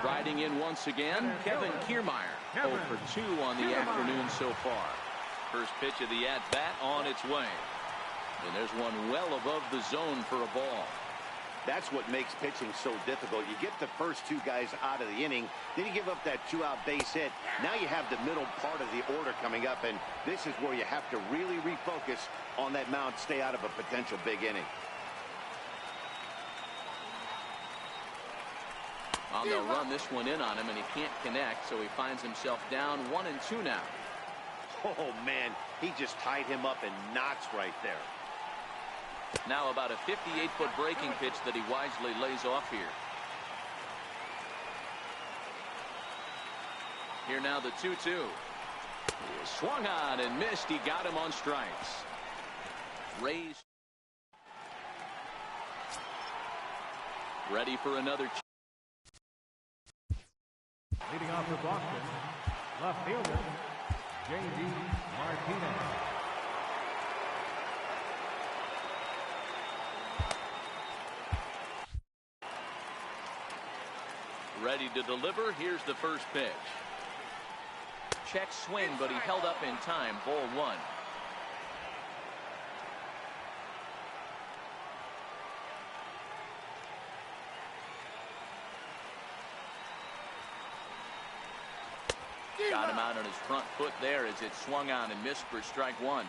Riding in once again, Kevin Kiermaier. 0 for 2 on the afternoon so far. First pitch of the at-bat on its way. And there's one well above the zone for a ball. That's what makes pitching so difficult. You get the first 2 guys out of the inning, then you give up that 2-out base hit. Now you have the middle part of the order coming up, and this is where you have to really refocus on that mound, stay out of a potential big inning. Well, they'll run this one in on him, and he can't connect, so he finds himself down 1-2 now. Oh, man, he just tied him up in knots right there. Now about a 58-foot breaking pitch that he wisely lays off here. Here now the 2-2. Swung on and missed. He got him on strikes. Raised. Ready for another. Leading off for Boston, left fielder, J.D. Martinez. Ready to deliver. Here's the first pitch. Check swing, but he held up in time. Ball 1. Got him out on his front foot there as it swung on and missed for strike 1.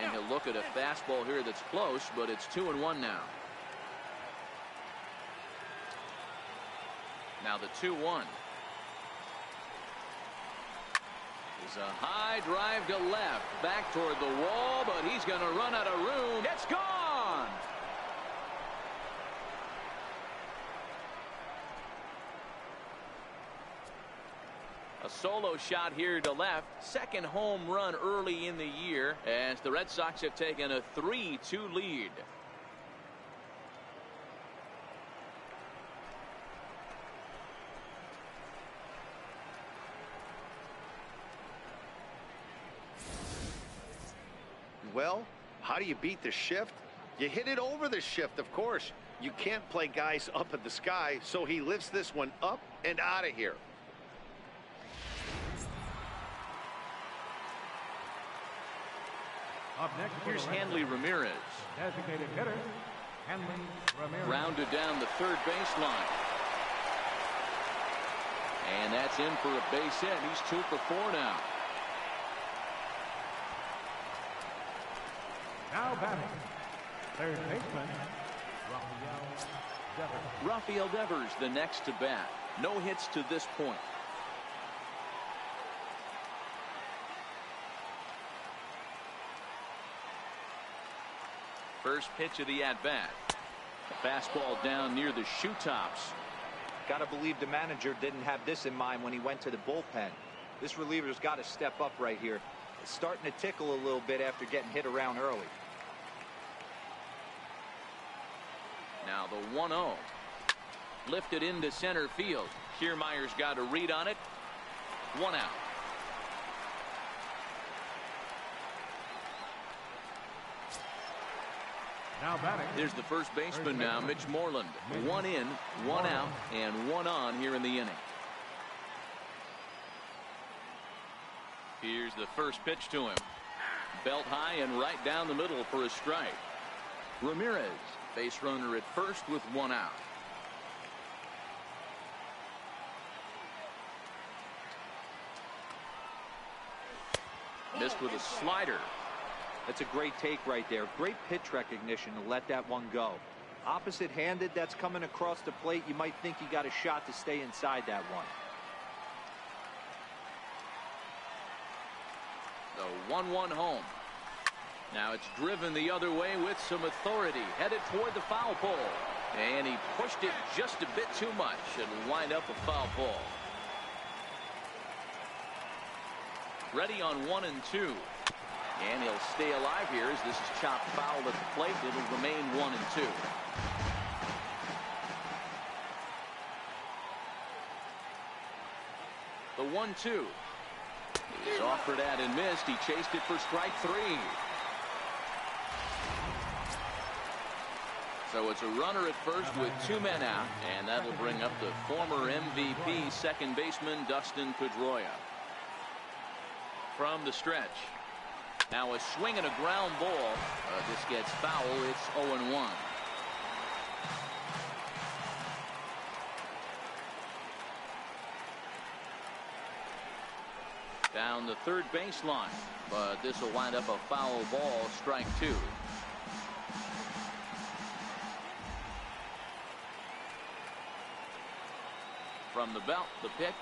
And he'll look at a fastball here that's close, but it's 2-1 now. Now the 2-1. Is a high drive to left, back toward the wall, but he's going to run out of room. It's gone. A solo shot here to left. Second home run early in the year as the Red Sox have taken a 3-2 lead. Well, how do you beat the shift? You hit it over the shift, of course. You can't play guys up in the sky, so he lifts this one up and out of here. Up next, Here's Hanley Ramirez. designated hitter, Hanley Ramirez. Rounded down the third baseline. And that's in for a base hit. He's 2 for 4 now. Now batting, third baseman, Rafael Devers the next to bat. No hits to this point. First pitch of the at-bat. A fastball down near the shoe tops. Got to believe the manager didn't have this in mind when he went to the bullpen. This reliever's got to step up right here. It's starting to tickle a little bit after getting hit around early. Now the 1-0. Lifted into center field. Kiermaier's got a read on it. 1 out. now batting. There's the first baseman now, Mitch Moreland. 1 in, 1 out, and 1 on here in the inning. Here's the first pitch to him. Belt high and right down the middle for a strike. Ramirez, base runner at first with 1 out. Missed with a slider. That's a great take right there. Great pitch recognition to let that one go. Opposite handed, that's coming across the plate. You might think you got a shot to stay inside that one. The 1-1 home. Now it's driven the other way with some authority, headed toward the foul pole, and he pushed it just a bit too much. It'll wind up a foul ball. Ready on 1 and 2. And he'll stay alive here as this is chopped foul at the plate. It'll remain 1 and 2. The 1-2 is offered at and missed. He chased it for strike 3. So it's a runner at first with 2 men out, and that'll bring up the former MVP second baseman Dustin Pedroia. From the stretch. Now a swing and a ground ball. This gets foul. It's 0-1. Down the third baseline, but this will wind up a foul ball, strike 2. From the belt, the pitch.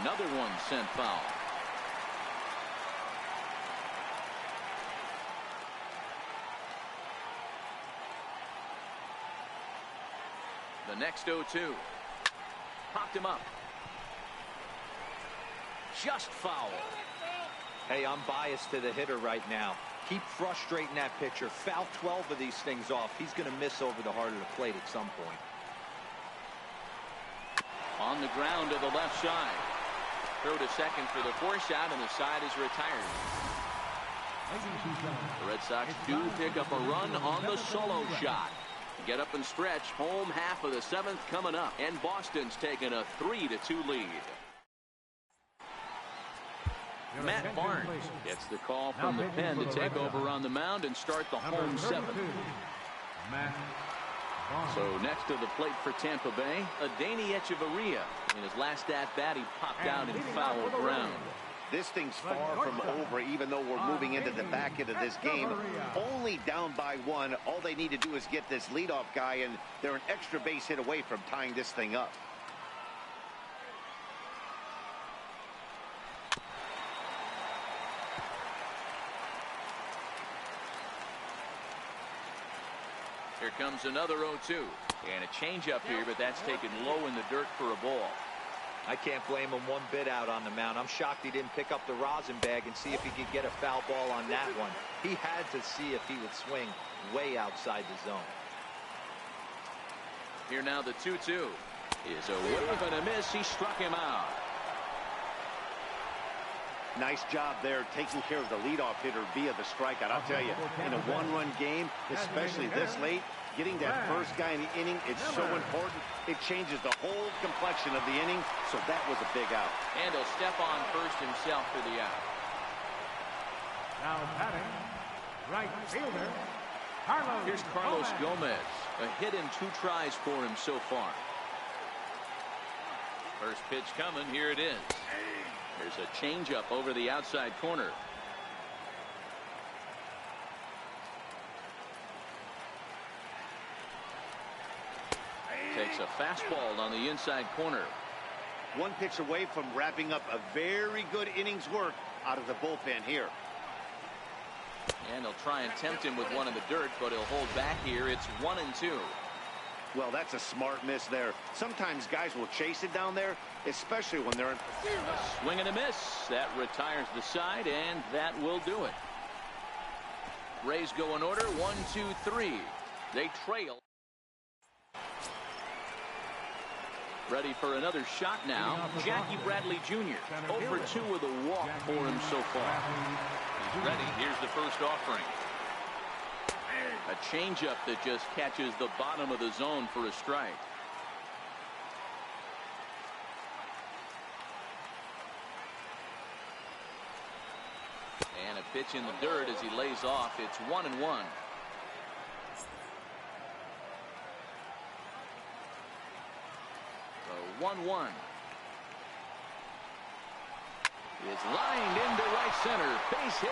Another one sent foul. The next 0-2. Popped him up. Just foul. Hey, I'm biased to the hitter right now. Keep frustrating that pitcher. Foul 12 of these things off. He's going to miss over the heart of the plate at some point. On the ground to the left side. Throw to second for the force out, and the side is retired. The Red Sox do pick up a run on the solo shot. Get up and stretch. Home half of the 7th coming up, and Boston's taking a 3-2 lead. Matt Barnes gets the call from the pen to take over on the mound and start the home 7th. So next to the plate for Tampa Bay, Adeiny Echeverria. In his last at-bat, he popped out in foul ground. This thing's far from over, even though we're moving into the back end of this game. Only down by 1. All they need to do is get this leadoff guy, and they're an extra base hit away from tying this thing up. Here comes another 0-2. And a changeup here, but that's taken low in the dirt for a ball. I can't blame him one bit out on the mound. I'm shocked he didn't pick up the rosin bag and see if he could get a foul ball on that one. He had to see if he would swing way outside the zone. Here now the 2-2 is a wave and a miss. He struck him out. Nice job there taking care of the leadoff hitter via the strikeout. I'll tell you, in a one-run game, especially this late, getting that first guy in the inning, it's so important. It changes the whole complexion of the inning, so that was a big out. And he'll step on first himself for the out. Now batting, right fielder, Carlos. Here's Carlos Gomez. A hit in 2 tries for him so far. First pitch coming. Here it is. There's a changeup over the outside corner. Takes a fastball on the inside corner. One pitch away from wrapping up a very good innings work out of the bullpen here. And he'll try and tempt him with one in the dirt, but he'll hold back here. It's 1-2. Well, that's a smart miss there. Sometimes guys will chase it down there, especially when they're in. A swing and a miss. That retires the side, and that will do it. Rays go in order. 1, 2, 3. They trail. Ready for another shot now. Jackie Bradley Jr. 0 for 2 with a walk for him so far. He's ready. Here's the first offering. A changeup that just catches the bottom of the zone for a strike. And a pitch in the dirt as he lays off. It's 1-1. So 1-1. Is lined into right center. Base hit.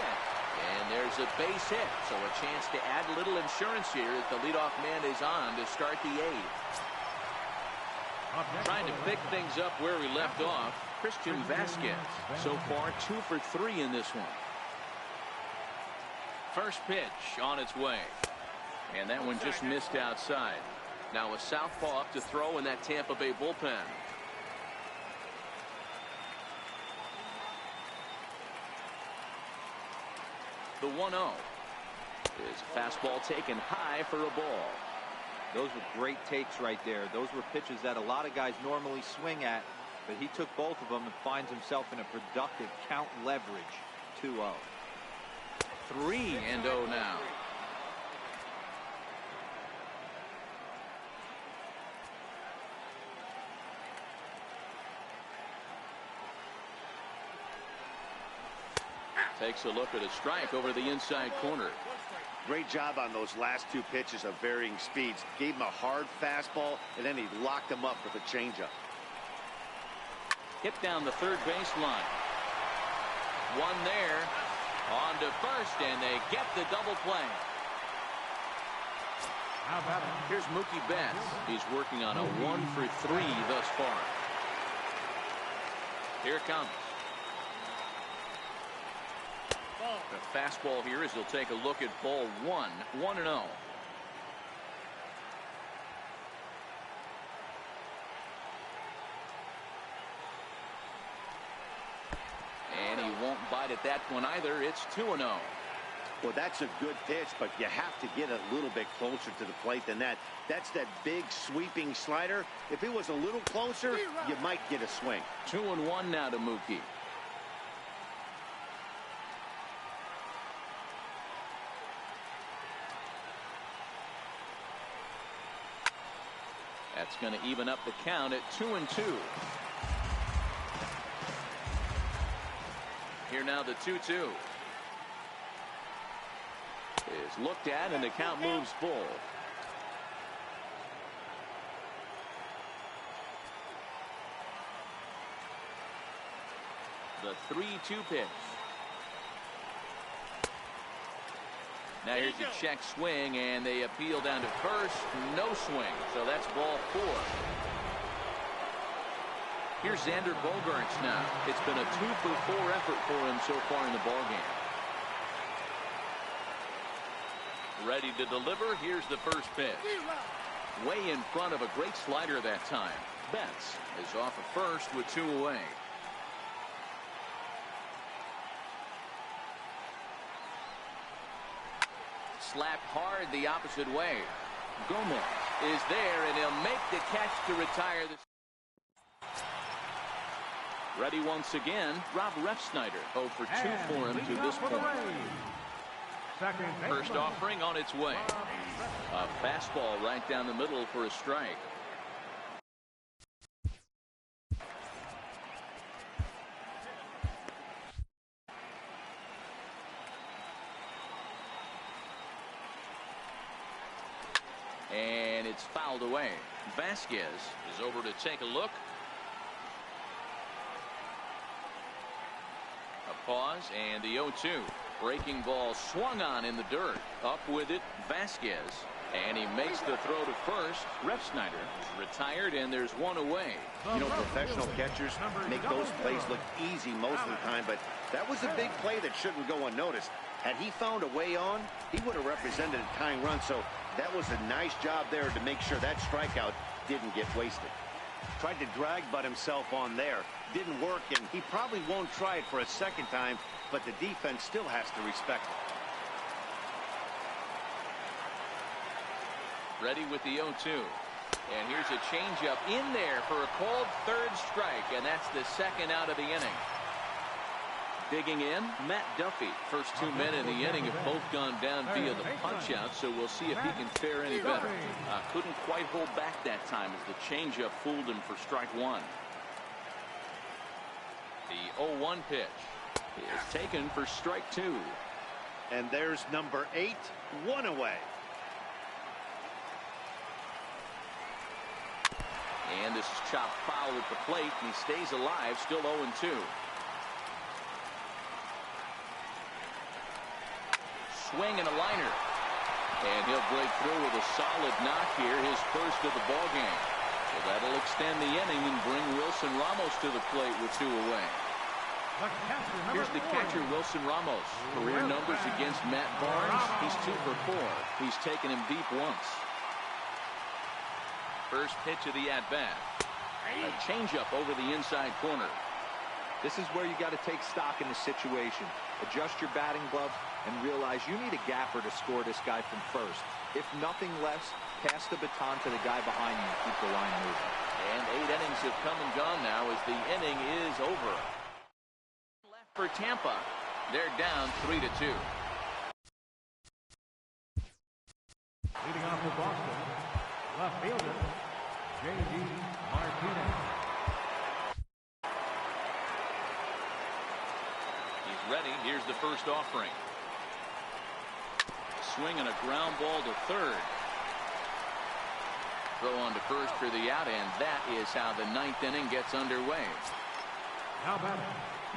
And there's a base hit, so a chance to add a little insurance here as the leadoff man is on to start the 8th. Trying to pick things up where we left off, Christian Vasquez. So far 2 for 3 in this one. First pitch on its way. And that one just missed outside. Now a southpaw up to throw in that Tampa Bay bullpen. The 1-0 is a fastball taken high for a ball. Those were great takes right there. Those were pitches that a lot of guys normally swing at, but he took both of them and finds himself in a productive count leverage. 2-0. 3-0 now. Takes a look at a strike over the inside corner. Great job on those last two pitches of varying speeds. Gave him a hard fastball, and then he locked him up with a changeup. Hit down the third baseline. One there. On to first, and they get the double play. How about it? Here's Mookie Betts. He's working on a 1-for-3 thus far. Here it comes. The fastball here as he'll take a look at ball 1. 1-0. And he won't bite at that one either. It's 2-0. Well, that's a good pitch, but you have to get a little bit closer to the plate than that. That's that big sweeping slider. If it was a little closer, you might get a swing. 2-1 now to Mookie. That's going to even up the count at 2-2. Here now the 2-2 is looked at, and the count moves full. The 3-2 pitch. Now here's a check swing, and they appeal down to first. No swing, so that's ball 4. Here's Xander Bogaerts now. It's been a 2-for-4 effort for him so far in the ballgame. Ready to deliver. Here's the first pitch. Way in front of a great slider that time. Betts is off at first with 2 away. Slapped hard the opposite way. Gomez is there, and he'll make the catch to retire this. Ready once again, Rob Refsnyder. 0 for 2 for him to this point. First offering on its way. A fastball right down the middle for a strike. And it's fouled away. Vasquez is over to take a look. A pause, and the 0-2. Breaking ball swung on in the dirt. Up with it, Vasquez. And he makes the throw to first. Refsnyder is retired, and there's 1 away. You know, professional catchers make those plays look easy most of the time, but that was a big play that shouldn't go unnoticed. Had he found a way on, he would have represented a tying run, so that was a nice job there to make sure that strikeout didn't get wasted. Tried to drag Bud himself on there. Didn't work, and he probably won't try it for a second time, but the defense still has to respect it. Ready with the 0-2. And here's a changeup in there for a called third strike, and that's the second out of the inning. Digging in, Matt Duffy. First 2 men in the inning have both gone down via the punch-out, so we'll see if he can fare any better. Couldn't quite hold back that time as the changeup fooled him for strike 1. The 0-1 pitch is taken for strike 2. And there's number 8, 1 away. And this is chopped foul at the plate, and he stays alive, still 0-2. Swing and a liner, and he'll break through with a solid knock here, his first of the ball game. So that'll extend the inning and bring Wilson Ramos to the plate with 2 away. Here's the catcher, Wilson Ramos. Career numbers against Matt Barnes. He's 2 for 4. He's taken him deep once. First pitch of the at-bat. A changeup over the inside corner. This is where you got to take stock in the situation. Adjust your batting glove, and realize you need a gapper to score this guy from first. If nothing less, pass the baton to the guy behind you and keep the line moving. And 8 innings have come and gone now as the inning is over. Left for Tampa. They're down 3-2. Leading off for Boston, left fielder, J.D. Martinez. He's ready. Here's the first offering. Swing and a ground ball to third. Throw on to first for the out, and that is how the 9th inning gets underway. Now batting.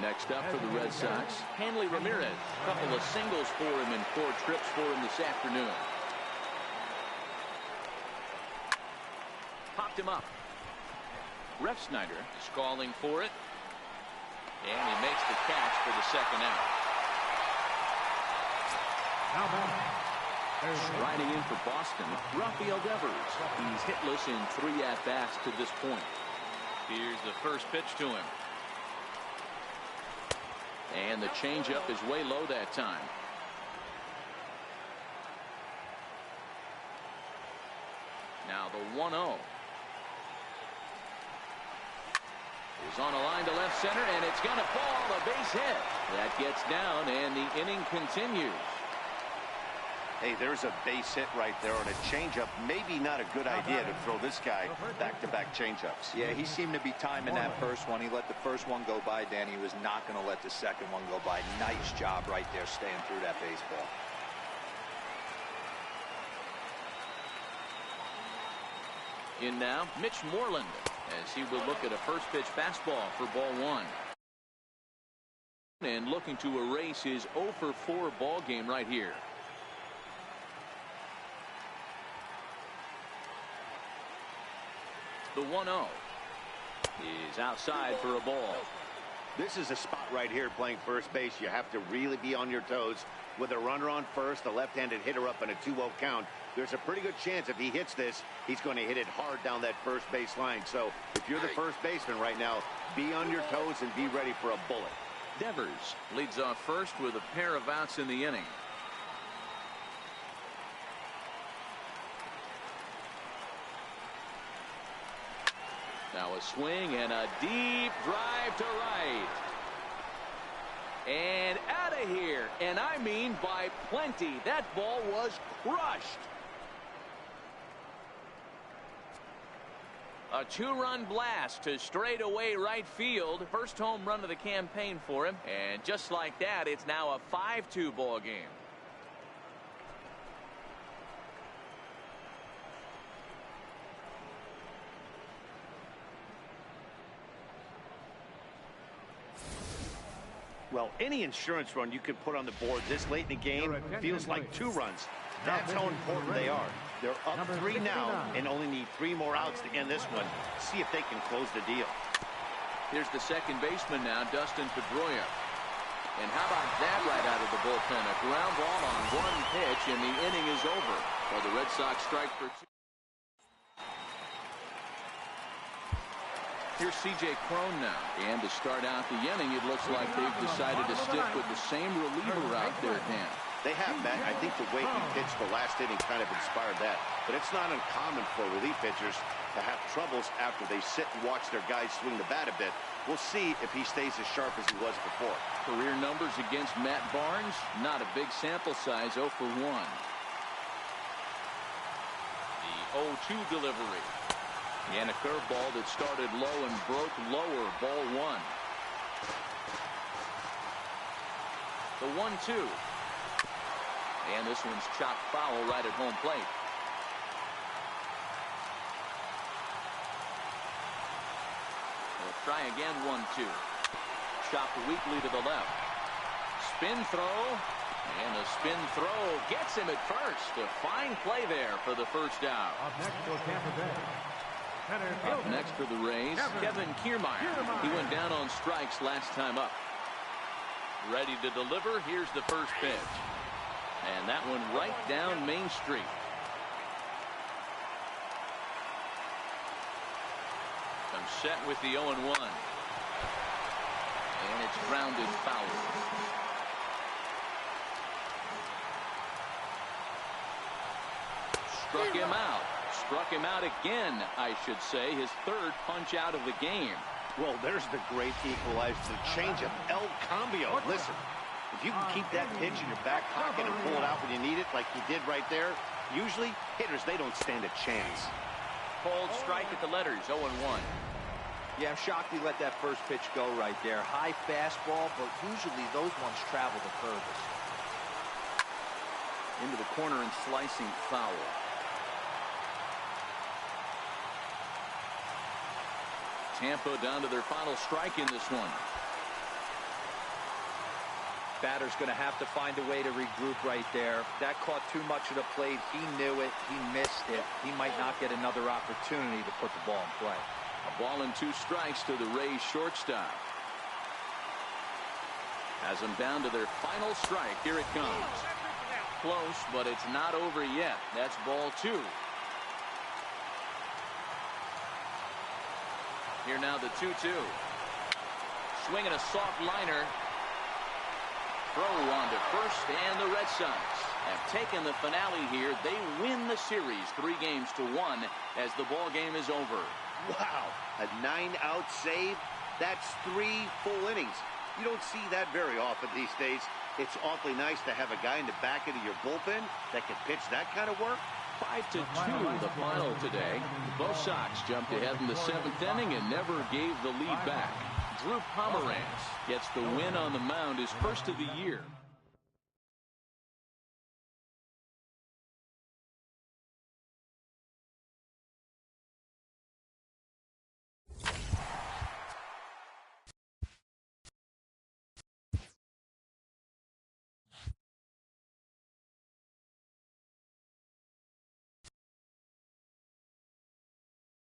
Next up for the Red Sox, Hanley Ramirez. A couple of singles for him and 4 trips for him this afternoon. Popped him up. Ref Snyder is calling for it. And he makes the catch for the second out. Now batting. Riding in for Boston, Rafael Devers. He's hitless in 3 at-bats to this point. Here's the first pitch to him. And the changeup is way low that time. Now the 1-0. Is on a line to left center, and it's going to fall. A base hit. That gets down, and the inning continues. Hey, there's a base hit right there on a changeup. Maybe not a good idea to throw this guy back-to-back changeups. Yeah, he seemed to be timing that first one. He let the first one go by, Danny. He was not going to let the second one go by. Nice job right there staying through that baseball. In now, Mitch Moreland, as he will look at a first pitch fastball for ball 1. And looking to erase his 0-for-4 ball game right here. The 1-0 is outside for a ball. This is a spot right here playing first base. You have to really be on your toes. With a runner on first, a left-handed hitter up in a 2-0 count, there's a pretty good chance if he hits this, he's going to hit it hard down that first base line. So if you're the first baseman right now, be on your toes and be ready for a bullet. Devers leads off first with a pair of outs in the inning. Now a swing and a deep drive to right. And out of here. And I mean by plenty. That ball was crushed. A 2-run blast to straightaway right field. First home run of the campaign for him. And just like that, it's now a 5-2 ball game. Well, any insurance run you could put on the board this late in the game feels like 2 runs. That's how important they are. They're up 3 now and only need 3 more outs to end this one. See if they can close the deal. Here's the second baseman now, Dustin Pedroia. And how about that right out of the bullpen? A ground ball on 1 pitch, and the inning is over. Well, the Red Sox strike for 2. Here's C.J. Cron now. And to start out the inning, it looks like they've decided to stick with the same reliever out there, Dan. They have, Matt. I think the way he pitched the last inning kind of inspired that. But it's not uncommon for relief pitchers to have troubles after they sit and watch their guys swing the bat a bit. We'll see if he stays as sharp as he was before. Career numbers against Matt Barnes, not a big sample size, 0 for 1. The 0-2 delivery. And a curveball that started low and broke lower, ball 1. The 1-2. And this one's chopped foul right at home plate. We'll try again, 1-2. Chopped weakly to the left. Spin throw. And a spin throw gets him at first. A fine play there for the first out. Up next for Tampa Bay. Up next for the Rays, Kevin Kiermaier. He went down on strikes last time up. Ready to deliver. Here's the first pitch. And that one right down Main Street. Comes set with the 0-1. And it's grounded foul. Struck him out. Struck him out again, I should say. His third punch out of the game. Well, there's the great equalizer. The changeup, El Cambio. Listen, if you can keep that pitch in your back pocket and pull it out when you need it, like you did right there, usually hitters, they don't stand a chance. Cold strike at the letters, 0-1. Yeah, I'm shocked he let that first pitch go right there. High fastball, but usually those ones travel the furthest. Into the corner and slicing foul. Tampa down to their final strike in this one. Batter's going to have to find a way to regroup right there. That caught too much of the plate. He knew it. He missed it. He might not get another opportunity to put the ball in play. A ball and 2 strikes to the Rays shortstop. Has them down to their final strike. Here it comes. Close, but it's not over yet. That's ball 2. Here now the 2-2. Swinging a soft liner. Throw on to first, and the Red Sox have taken the finale here. They win the series 3-1 as the ball game is over. Wow, a 9-out save. That's 3 full innings. You don't see that very often these days. It's awfully nice to have a guy in the back end of your bullpen that can pitch that kind of work. 5-2 the final today. Both Sox jumped ahead in the 7th inning and never gave the lead back. Drew Pomeranz gets the win on the mound, his first of the year.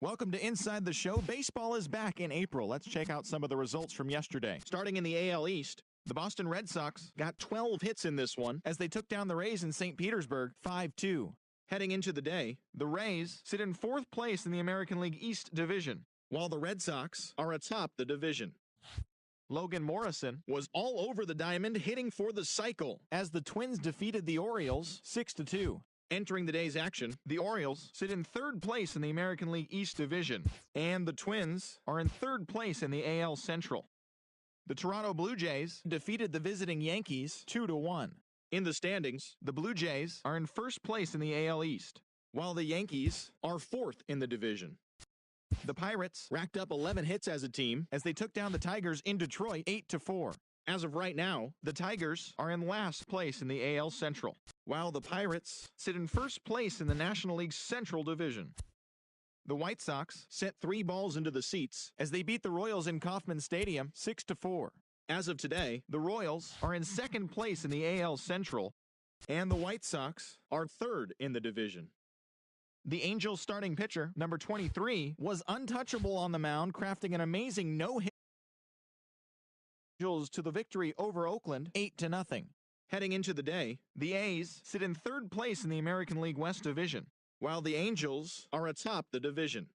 Welcome to Inside the Show. Baseball is back in April. Let's check out some of the results from yesterday. Starting in the AL East, the Boston Red Sox got 12 hits in this one as they took down the Rays in St. Petersburg 5-2. Heading into the day, the Rays sit in 4th place in the American League East Division, while the Red Sox are atop the division. Logan Morrison was all over the diamond, hitting for the cycle as the Twins defeated the Orioles 6-2. Entering the day's action, the Orioles sit in 3rd place in the American League East Division, and the Twins are in 3rd place in the AL Central. The Toronto Blue Jays defeated the visiting Yankees 2-1. In the standings, the Blue Jays are in 1st place in the AL East, while the Yankees are 4th in the division. The Pirates racked up 11 hits as a team as they took down the Tigers in Detroit 8-4. As of right now, the Tigers are in last place in the AL Central, while the Pirates sit in 1st place in the National League's Central Division. The White Sox sent 3 balls into the seats as they beat the Royals in Kauffman Stadium 6-4. As of today, the Royals are in 2nd place in the AL Central, and the White Sox are 3rd in the division. The Angels starting pitcher, number 23, was untouchable on the mound, crafting an amazing no-hit to the victory over Oakland 8-0. Heading into the day, the A's sit in 3rd place in the American League West Division, while the Angels are atop the division.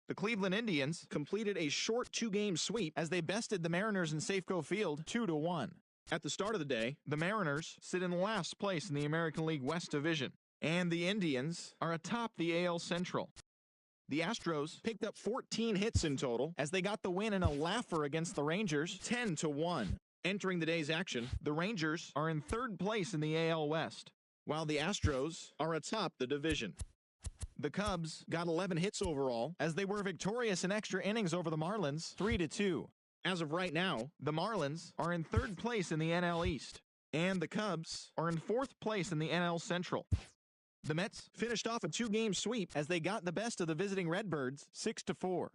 The Cleveland Indians completed a short 2-game sweep as they bested the Mariners in Safeco Field 2-1. At the start of the day, the Mariners sit in last place in the American League West Division, and the Indians are atop the AL Central. The Astros picked up 14 hits in total as they got the win in a laugher against the Rangers 10-1. Entering the day's action, the Rangers are in 3rd place in the AL West, while the Astros are atop the division. The Cubs got 11 hits overall as they were victorious in extra innings over the Marlins 3-2. As of right now, the Marlins are in 3rd place in the NL East, and the Cubs are in 4th place in the NL Central. The Mets finished off a 2-game sweep as they got the best of the visiting Redbirds 6-4.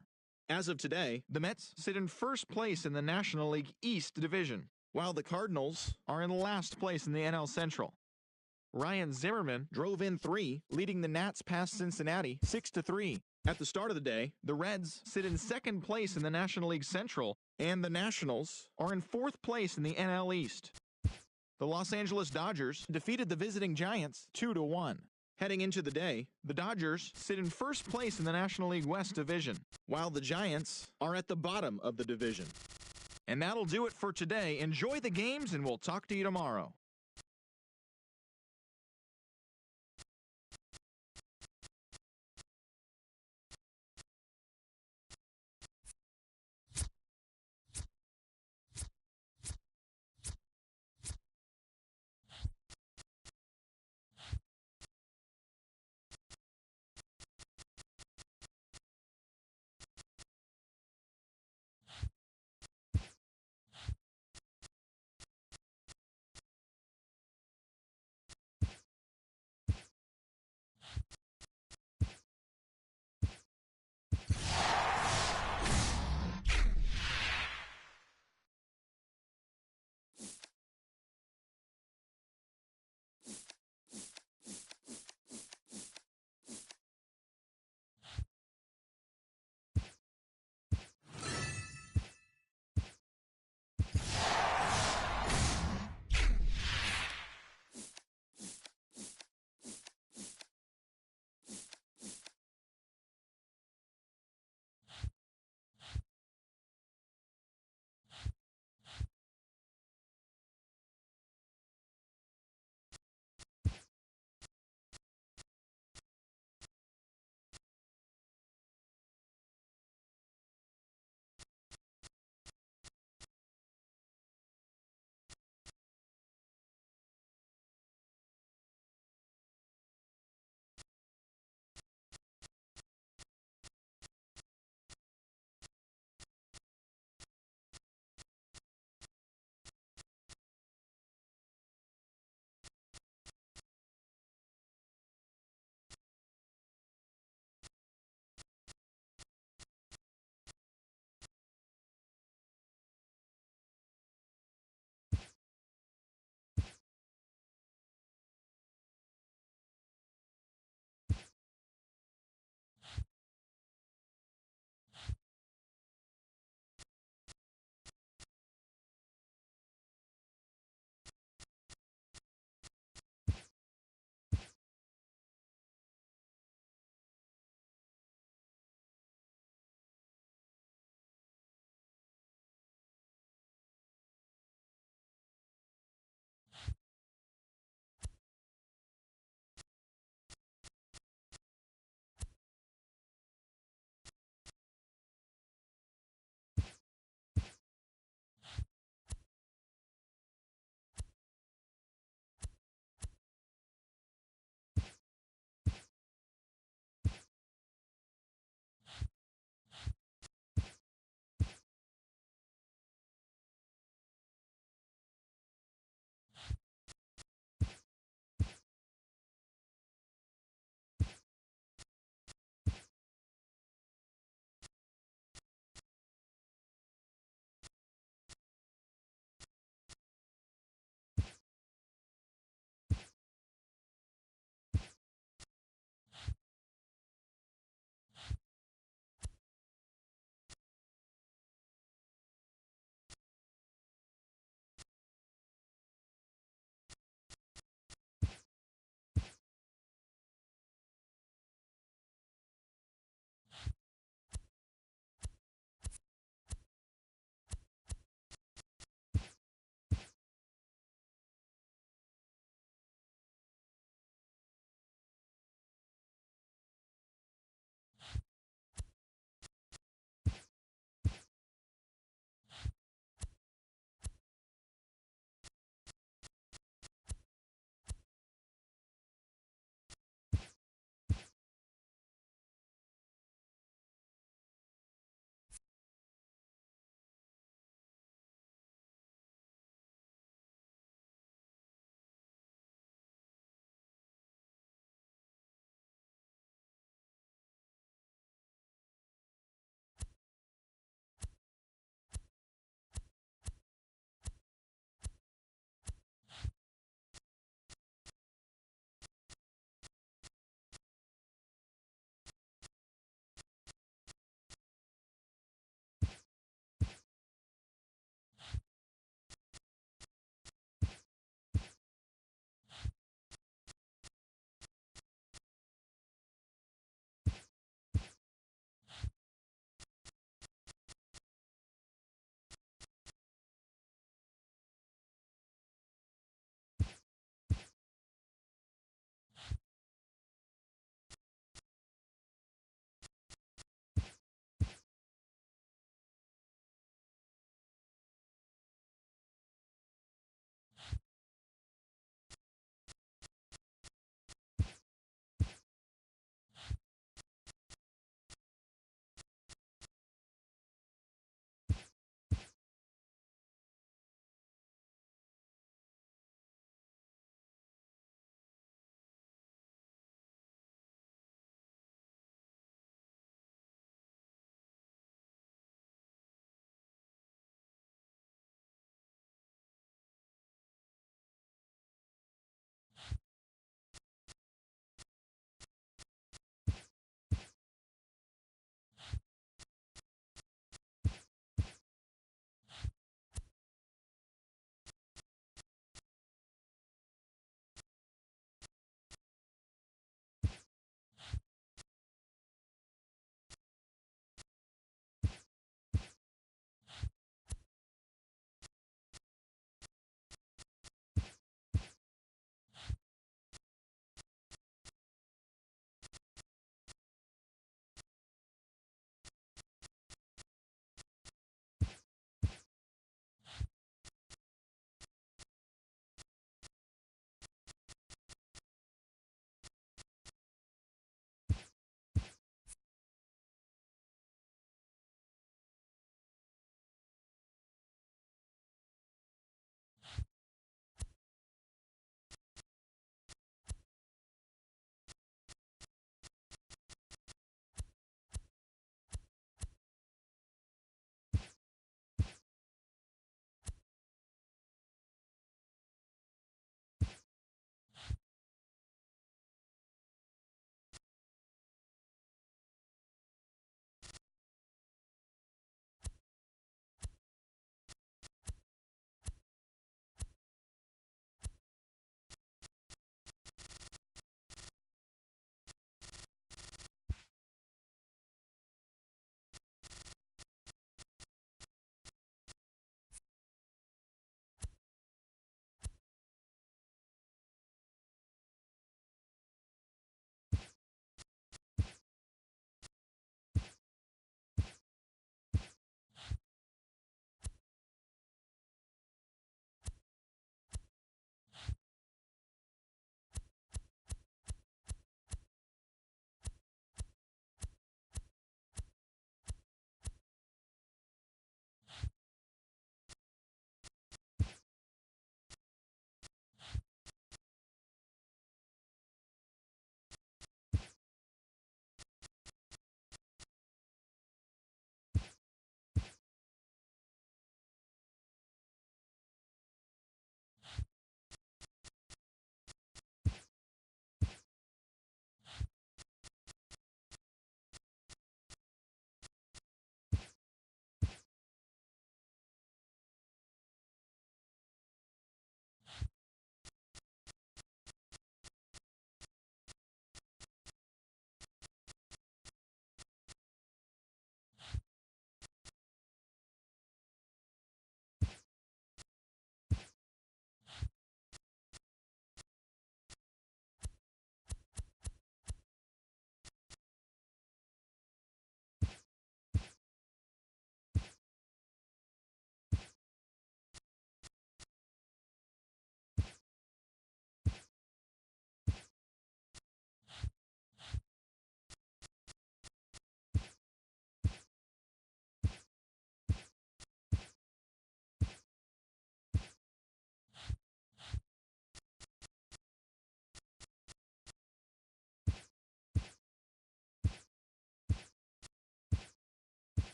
As of today, the Mets sit in 1st place in the National League East Division, while the Cardinals are in last place in the NL Central. Ryan Zimmerman drove in 3, leading the Nats past Cincinnati 6-3. At the start of the day, the Reds sit in 2nd place in the National League Central, and the Nationals are in 4th place in the NL East. The Los Angeles Dodgers defeated the visiting Giants 2-1. Heading into the day, the Dodgers sit in 1st place in the National League West Division, while the Giants are at the bottom of the division. And that'll do it for today. Enjoy the games, and we'll talk to you tomorrow.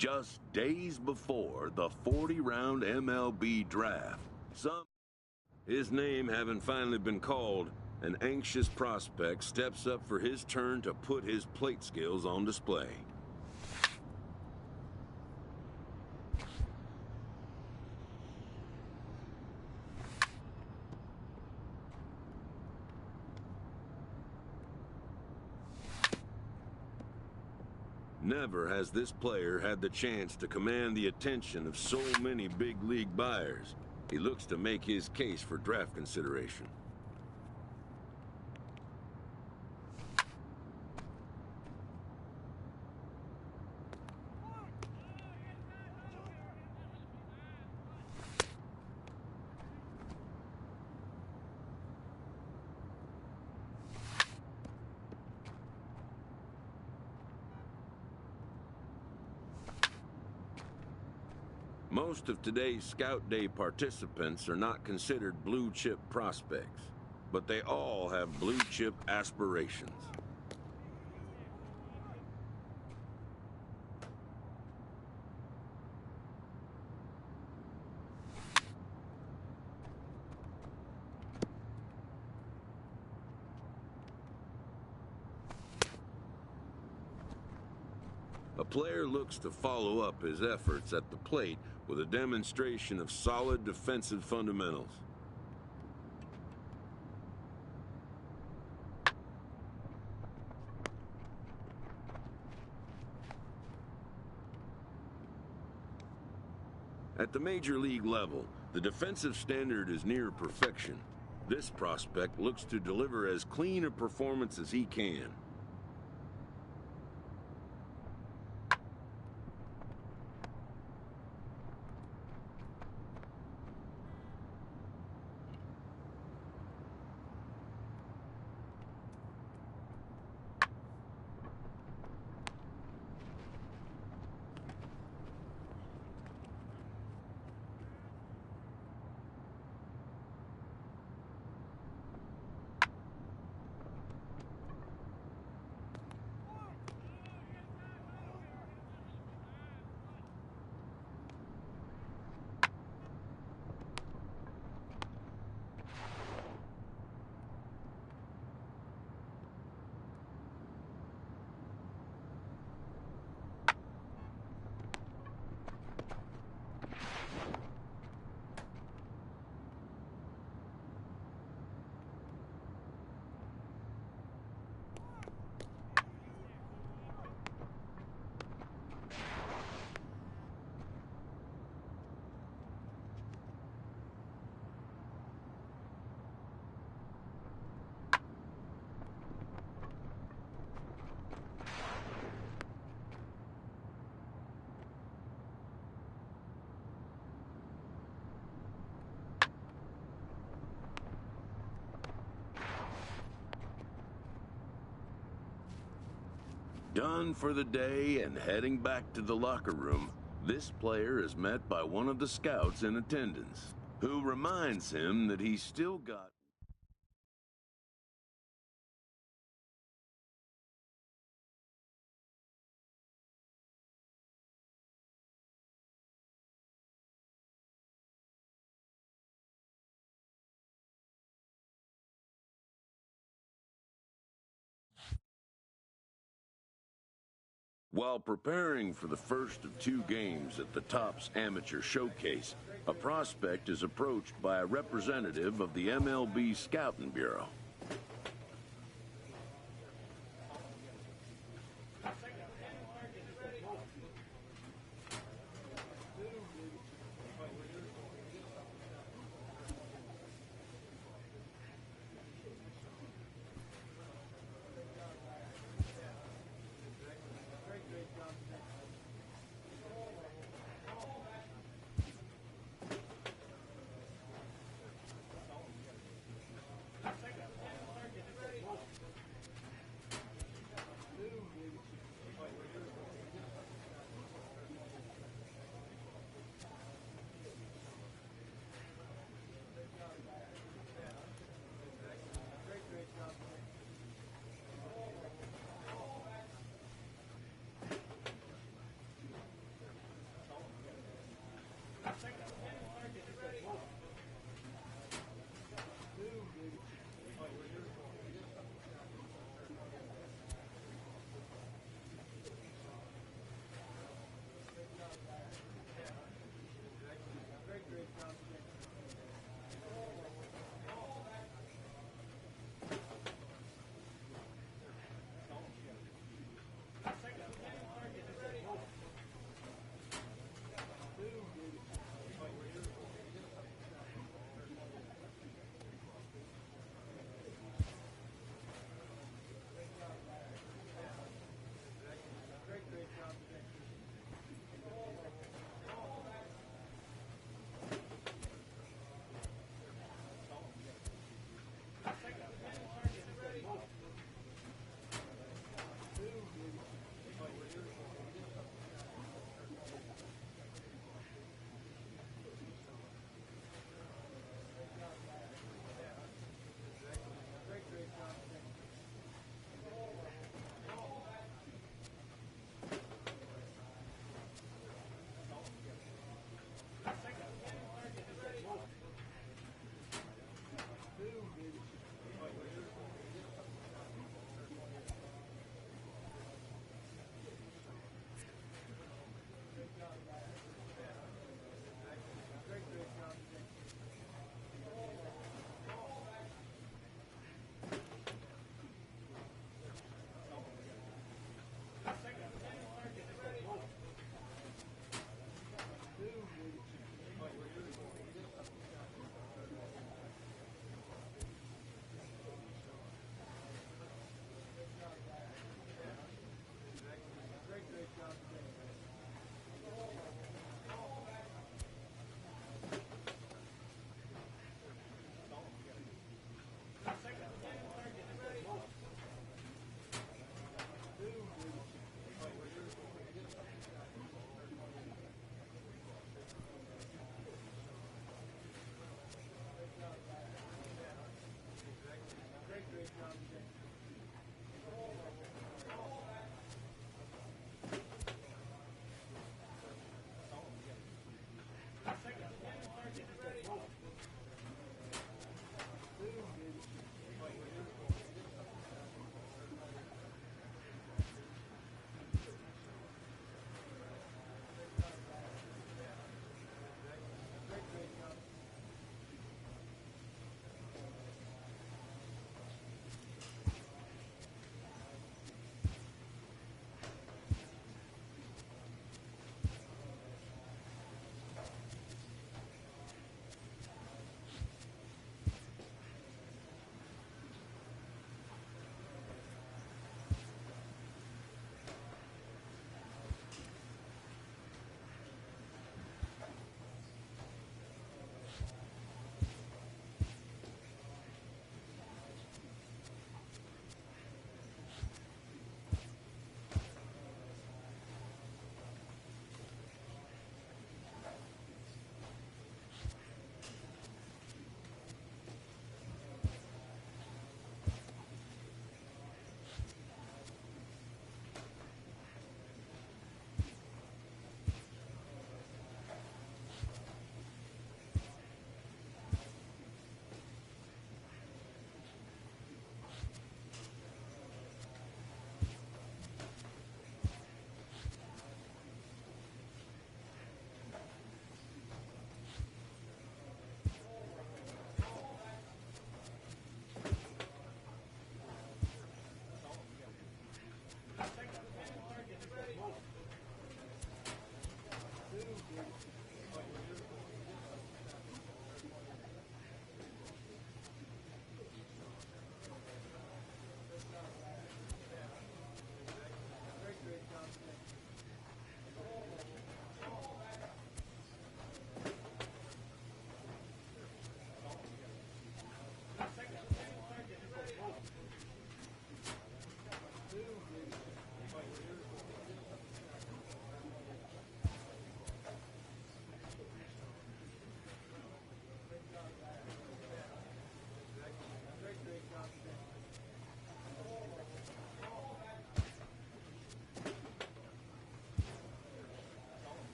Just days before the 40-round MLB draft, his name having finally been called, an anxious prospect steps up for his turn to put his plate skills on display. Never has this player had the chance to command the attention of so many big league buyers. He looks to make his case for draft consideration. Most of today's Scout Day participants are not considered blue-chip prospects, but they all have blue-chip aspirations. A player looks to follow up his efforts at the plate with a demonstration of solid defensive fundamentals. At the major league level, the defensive standard is near perfection. This prospect looks to deliver as clean a performance as he can. Done for the day and heading back to the locker room, this player is met by one of the scouts in attendance, who reminds him that he's still got... While preparing for the first of 2 games at the Topps Amateur Showcase, a prospect is approached by a representative of the MLB Scouting Bureau.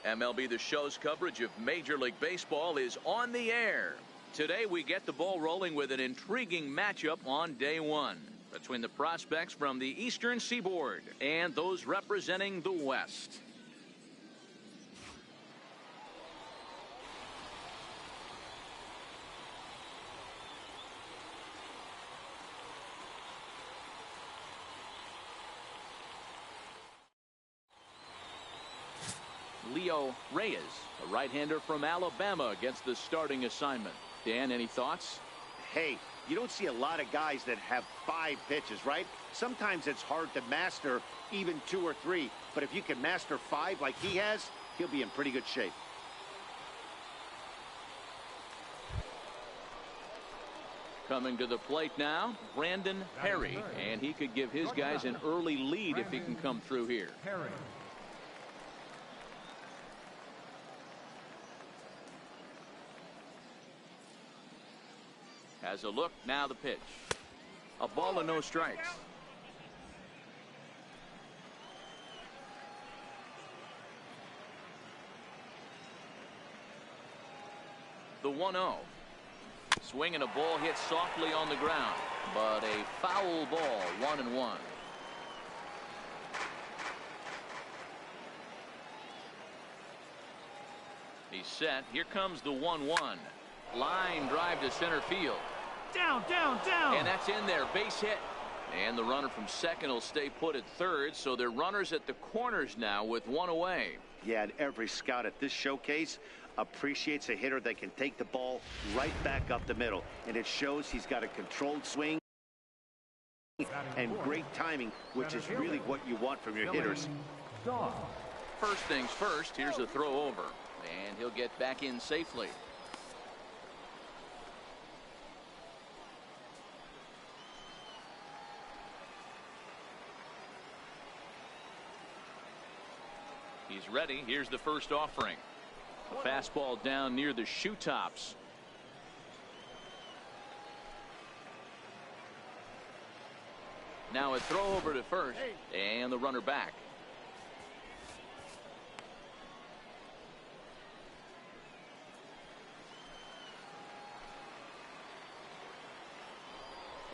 MLB The Show's coverage of Major League Baseball is on the air. Today we get the ball rolling with an intriguing matchup on day one between the prospects from the Eastern Seaboard and those representing the West. Leo Reyes, a right-hander from Alabama, against the starting assignment. Dan, any thoughts? Hey, you don't see a lot of guys that have 5 pitches, right? Sometimes it's hard to master even 2 or 3, but if you can master 5 like he has, he'll be in pretty good shape. Coming to the plate now, Brandon Perry, and he could give his guys an early lead if he can come through here. Has a look, now the pitch. A ball and no strikes. The 1-0. Swinging a ball hit softly on the ground, but a foul ball, 1-1. He's set. Here comes the 1-1. Line drive to center field. Down. And that's in there. Base hit. And the runner from second will stay put at third, so they're runners at the corners now with 1 away. Yeah, and every scout at this showcase appreciates a hitter that can take the ball right back up the middle. And it shows he's got a controlled swing and great timing, which is really what you want from your hitters. First things first, here's a throw over. And he'll get back in safely. He's ready. Here's the first offering. A fastball down near the shoe tops. Now a throw over to first, and the runner back.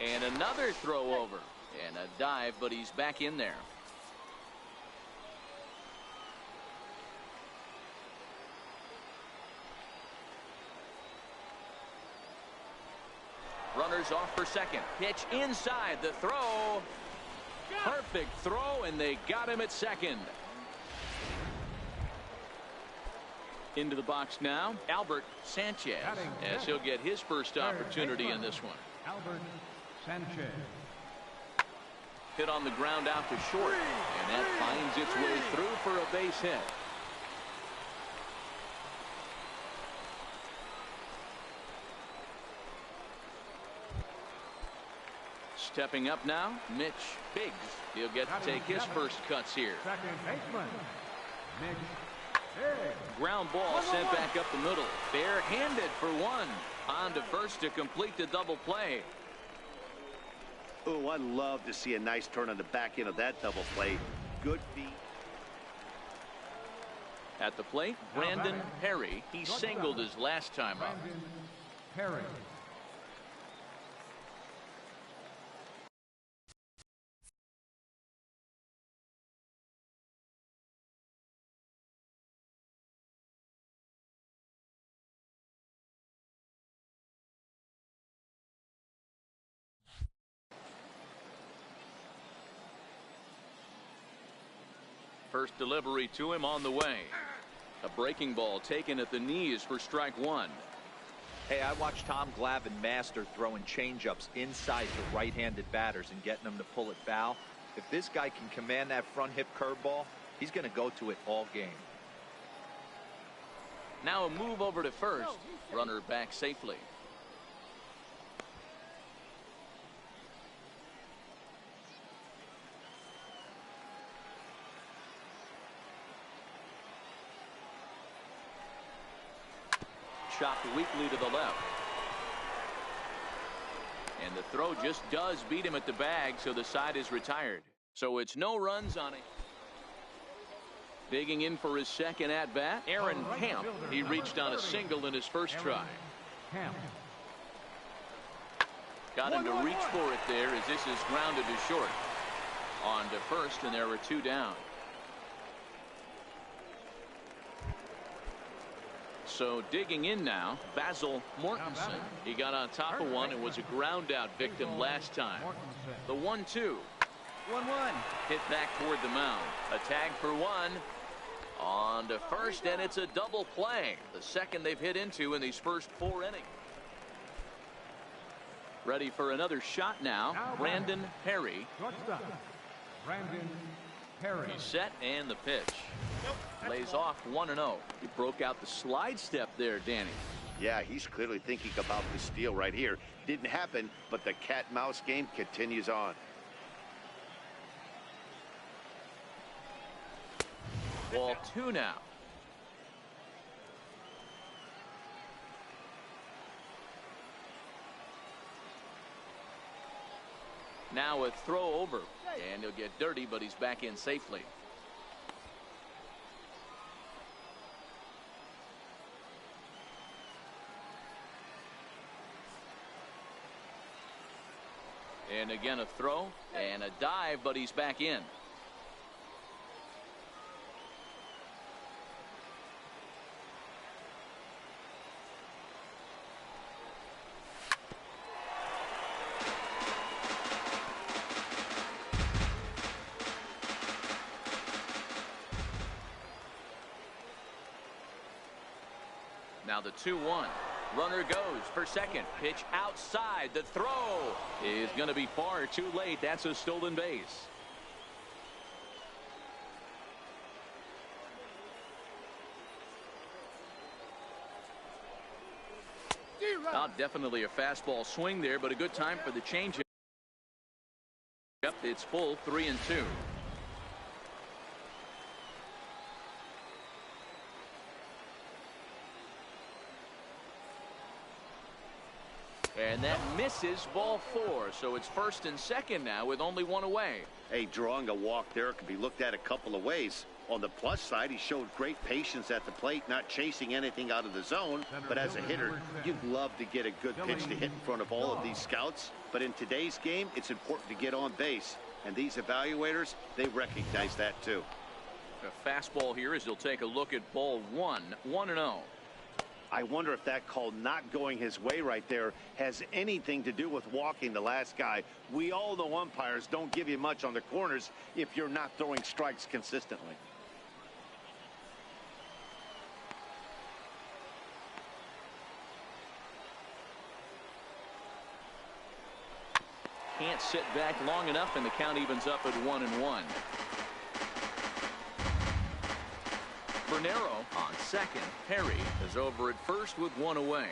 And another throw over, and a dive, but he's back in there. Runners off for second. Pitch inside. The throw. Perfect throw, and they got him at second. Into the box now, Albert Sanchez, as he'll get his first opportunity in this one. Albert Sanchez. Hit on the ground out to short, and that finds its way through for a base hit. Stepping up now, Mitch Biggs. He'll get to take his first cuts here. Second baseman, Mitch Biggs. Ground ball sent back up the middle. Bare-handed for one. On to first to complete the double play. Oh, I'd love to see a nice turn on the back end of that double play. Good feet. At the plate, Brandon Perry. He singled his last time up. Perry. First delivery to him on the way. A breaking ball taken at the knees for strike one. Hey, I watched Tom Glavine master throwing changeups inside to right-handed batters and getting them to pull it foul. If this guy can command that front hip curveball, he's going to go to it all game. Now a move over to first. Runner back safely. Chopped weakly to the left. And the throw just does beat him at the bag, so the side is retired. So it's no runs on it. Digging in for his second at-bat, Aaron Camp. He reached on a single in his first try. Got him to reach for it there as this is grounded to short. On to first, and there were two down. So digging in now, Basil Mortensen. He got on top of one and was a ground out victim last time. The 1-2. 1-1. Hit back toward the mound. A tag for one. On to first, and it's a double play. The second they've hit into in these first 4 innings. Ready for another shot now. Brandon Perry. Brandon Perry. He's set, and the pitch. Lays off 1-0. He broke out the slide step there, Danny. Yeah, he's clearly thinking about the steal right here. Didn't happen, but the cat-mouse game continues on. Ball 2 now. Now a throw over, and he'll get dirty, but he's back in safely. And again a throw and a dive, but he's back in. Now the 2-1. Runner goes for second. Pitch outside. The throw is going to be far too late. That's a stolen base. Definitely a fastball swing there, but a good time for the changeup. It's full 3-2. And that misses, ball 4. So it's first and second now with only one away. Hey, drawing a walk there could be looked at a couple of ways. On the plus side, he showed great patience at the plate, not chasing anything out of the zone. But as a hitter, you'd love to get a good pitch to hit in front of all of these scouts. But in today's game, it's important to get on base. And these evaluators, they recognize that too. A fastball here as he'll take a look at ball 1, 1-0. I wonder if that call not going his way right there has anything to do with walking the last guy. We all know umpires don't give you much on the corners if you're not throwing strikes consistently. Can't sit back long enough, and the count evens up at 1-1. Bernero on second. Perry is over at first with one away.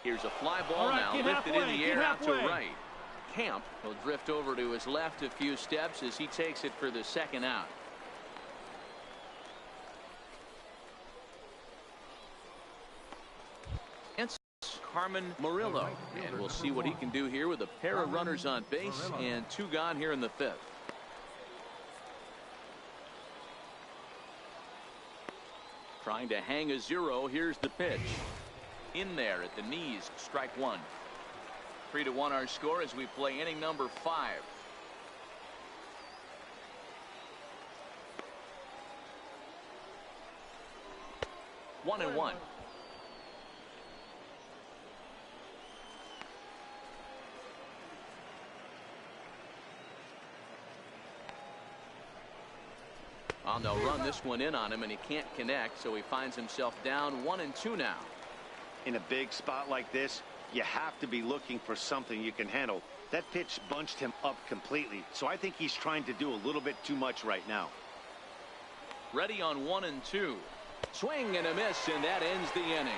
Here's a fly ball now lifted in the air out to right. Camp will drift over to his left a few steps as he takes it for the second out. Carmen Murillo, and we'll see what he can do here with a pair of runners on base and 2 gone here in the 5th. Trying to hang a 0. Here's the pitch. In there at the knees, strike 1. 3-1 our score as we play inning number 5. One and one. They'll run this one in on him, and he can't connect, so he finds himself down 1-2 now. In a big spot like this, you have to be looking for something you can handle. That pitch bunched him up completely, so I think he's trying to do a little bit too much right now. Ready on 1-2. Swing and a miss, and that ends the inning.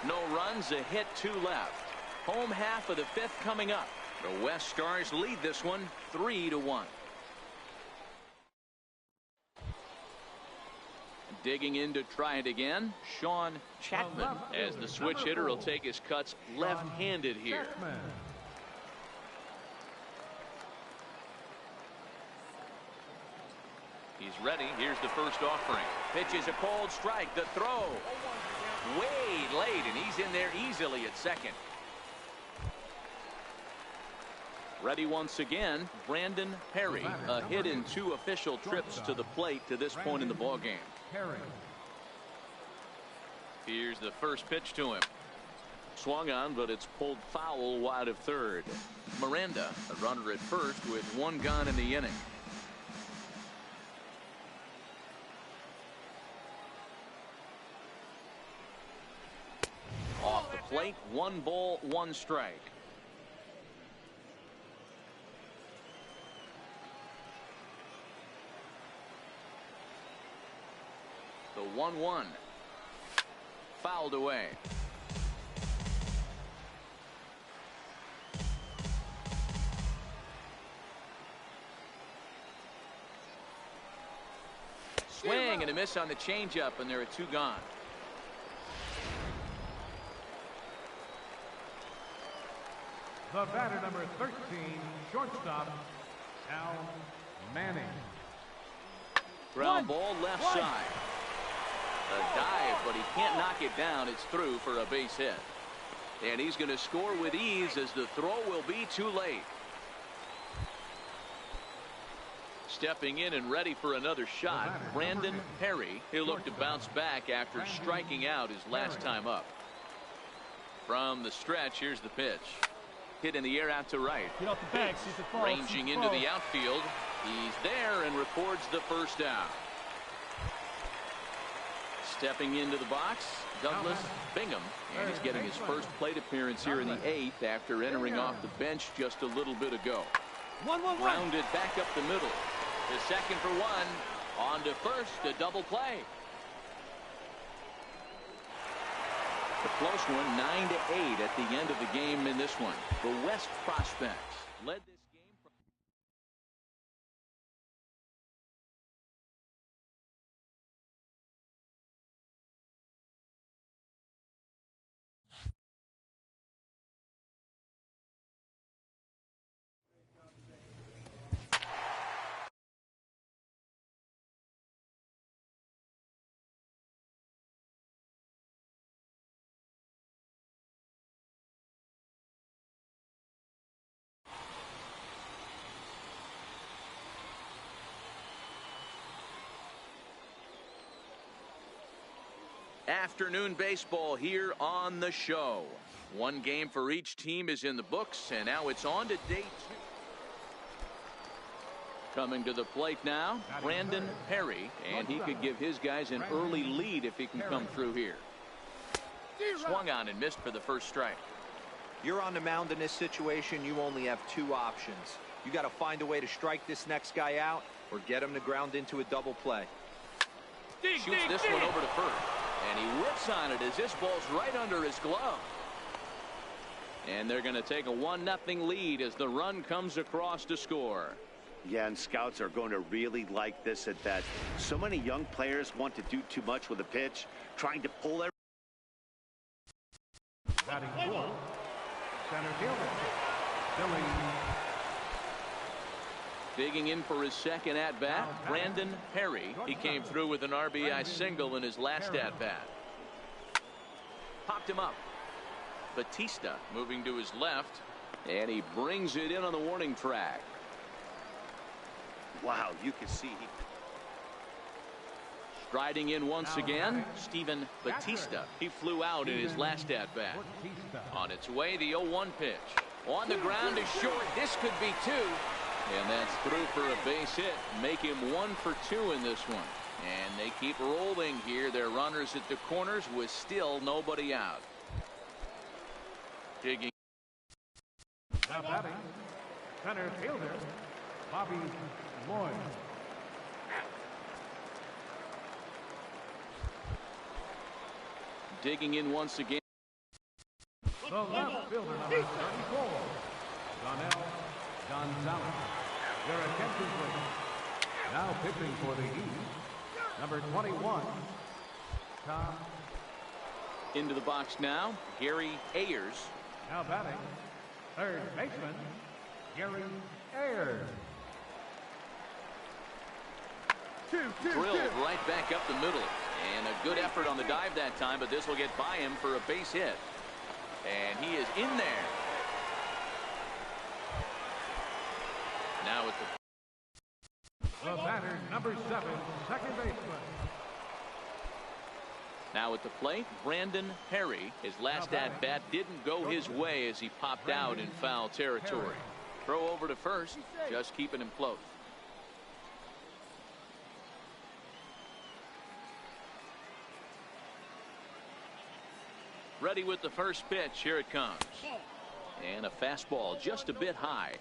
No runs, a hit, 2 left. Home half of the 5th coming up. The West Stars lead this one 3-1. Digging in to try it again, Sean Chapman, as the switch hitter will take his cuts left-handed here. is ready. Here's the first offering. Pitch is a cold strike. The throw way late, and he's in there easily at second. Ready once again, Brandon Perry. A hit in 2 official trips to the plate to this point in the ballgame. Here's the first pitch to him. Swung on, but it's pulled foul wide of third. Miranda, a runner at first with 1 gone in the inning. Off the plate, 1 ball, 1 strike. The 1-1. Fouled away. Swing and a miss on the changeup, and there are 2 gone. The batter, number 13, shortstop, Al Manning. Ground ball left side. A dive, but he can't knock it down. It's through for a base hit. And he's going to score with ease as the throw will be too late. Stepping in and ready for another shot, Brandon Perry. He'll look to bounce back after striking out his last time up. From the stretch, here's the pitch. Hit in the air out to right. Get off the bag, see if it falls. Ranging into the outfield. He's there and records the first down. Stepping into the box, Douglas Bingham, and he's getting his first plate appearance here in the 8th after entering off the bench just a little bit ago. Rounded back up the middle. The second for 1. On to first, a double play. A close one, 9-8 at the end of the game in this one. The West Prospects led this game from afternoon baseball here on the show. 1 game for each team is in the books, and now it's on to day 2. Coming to the plate now, Brandon Perry, and he could give his guys an early lead if he can come through here. Swung on and missed for the first strike. You're on the mound in this situation. You only have 2 options. You got to find a way to strike this next guy out or get him to ground into a double play. Shoots this one over to first. And he whips on it as this ball's right under his glove. And they're going to take a 1-0 lead as the run comes across to score. Yeah, and scouts are going to really like this at that. So many young players want to do too much with a pitch, trying to pull their... Batting 4, center fielder, Billy. Digging in for his second at-bat, Brandon Perry. He came through with an RBI single in his last at-bat. Popped him up. Batista moving to his left, and he brings it in on the warning track. Wow, you can see he... Striding in once again, Steven Batista. He flew out in his last at-bat. On its way, the 0-1 pitch. On the ground is short. This could be 2. And that's through for a base hit. Make him 1 for 2 in this one. And they keep rolling here. Their runners at the corners with still nobody out. Digging. Now batting, center fielder, Bobby Lloyd. Digging in once again. The left fielder, number 34, Donnell Gonzalez. Your attention, please. Now pitching for the East, number 21, Tom. Into the box now, Gary Ayers. Now batting, third baseman, Gary Ayers. Drilled right back up the middle. And a good effort on the dive that time, but this will get by him for a base hit. And he is in there. Now at The batter, number 7, second baseman. Now at the plate, Brandon Perry. His last at-bat didn't go his way as he popped out in foul territory. Throw over to first, just keeping him close. Ready with the first pitch. Here it comes. And a fastball just a bit high.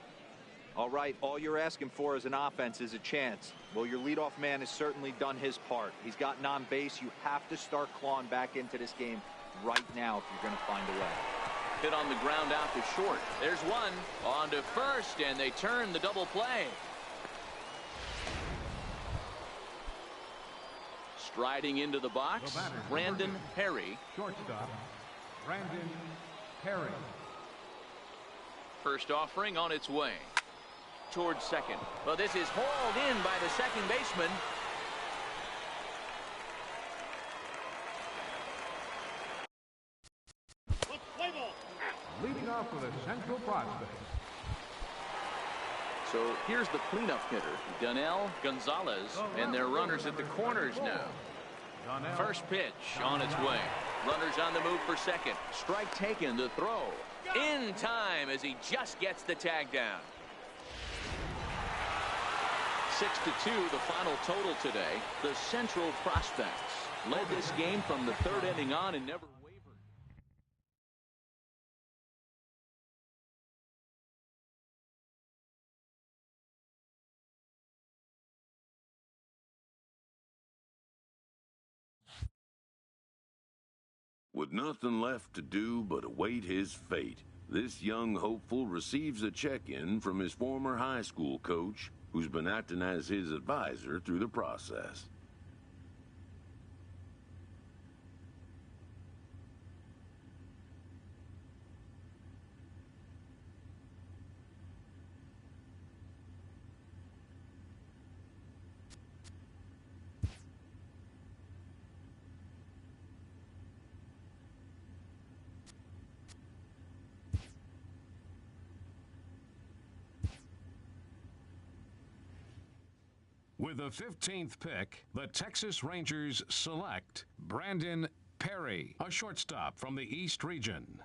All right, all you're asking for as an offense is a chance. Well, your leadoff man has certainly done his part. He's gotten on base. You have to start clawing back into this game right now if you're going to find a way. Hit on the ground out to short. There's one. On to first, and they turn the double play. Striding into the box, Brandon Perry. Shortstop, Brandon Perry. First offering on its way. Towards second. Well, this is hauled in by the second baseman. Leading off with a central prospect. So here's the cleanup hitter, Donnell Gonzalez, and their runners at the corners now. First pitch on its way. Runners on the move for second. Strike taken, the throw. In time as he just gets the tag down. 6-2 the final total today. The Central Prospects led this game from the third inning on and never wavered. With nothing left to do but await his fate, this young hopeful receives a check-in from his former high school coach, who's been acting as his advisor through the process. With the 15th pick, the Texas Rangers select Brandon Perry, a shortstop from the East Region.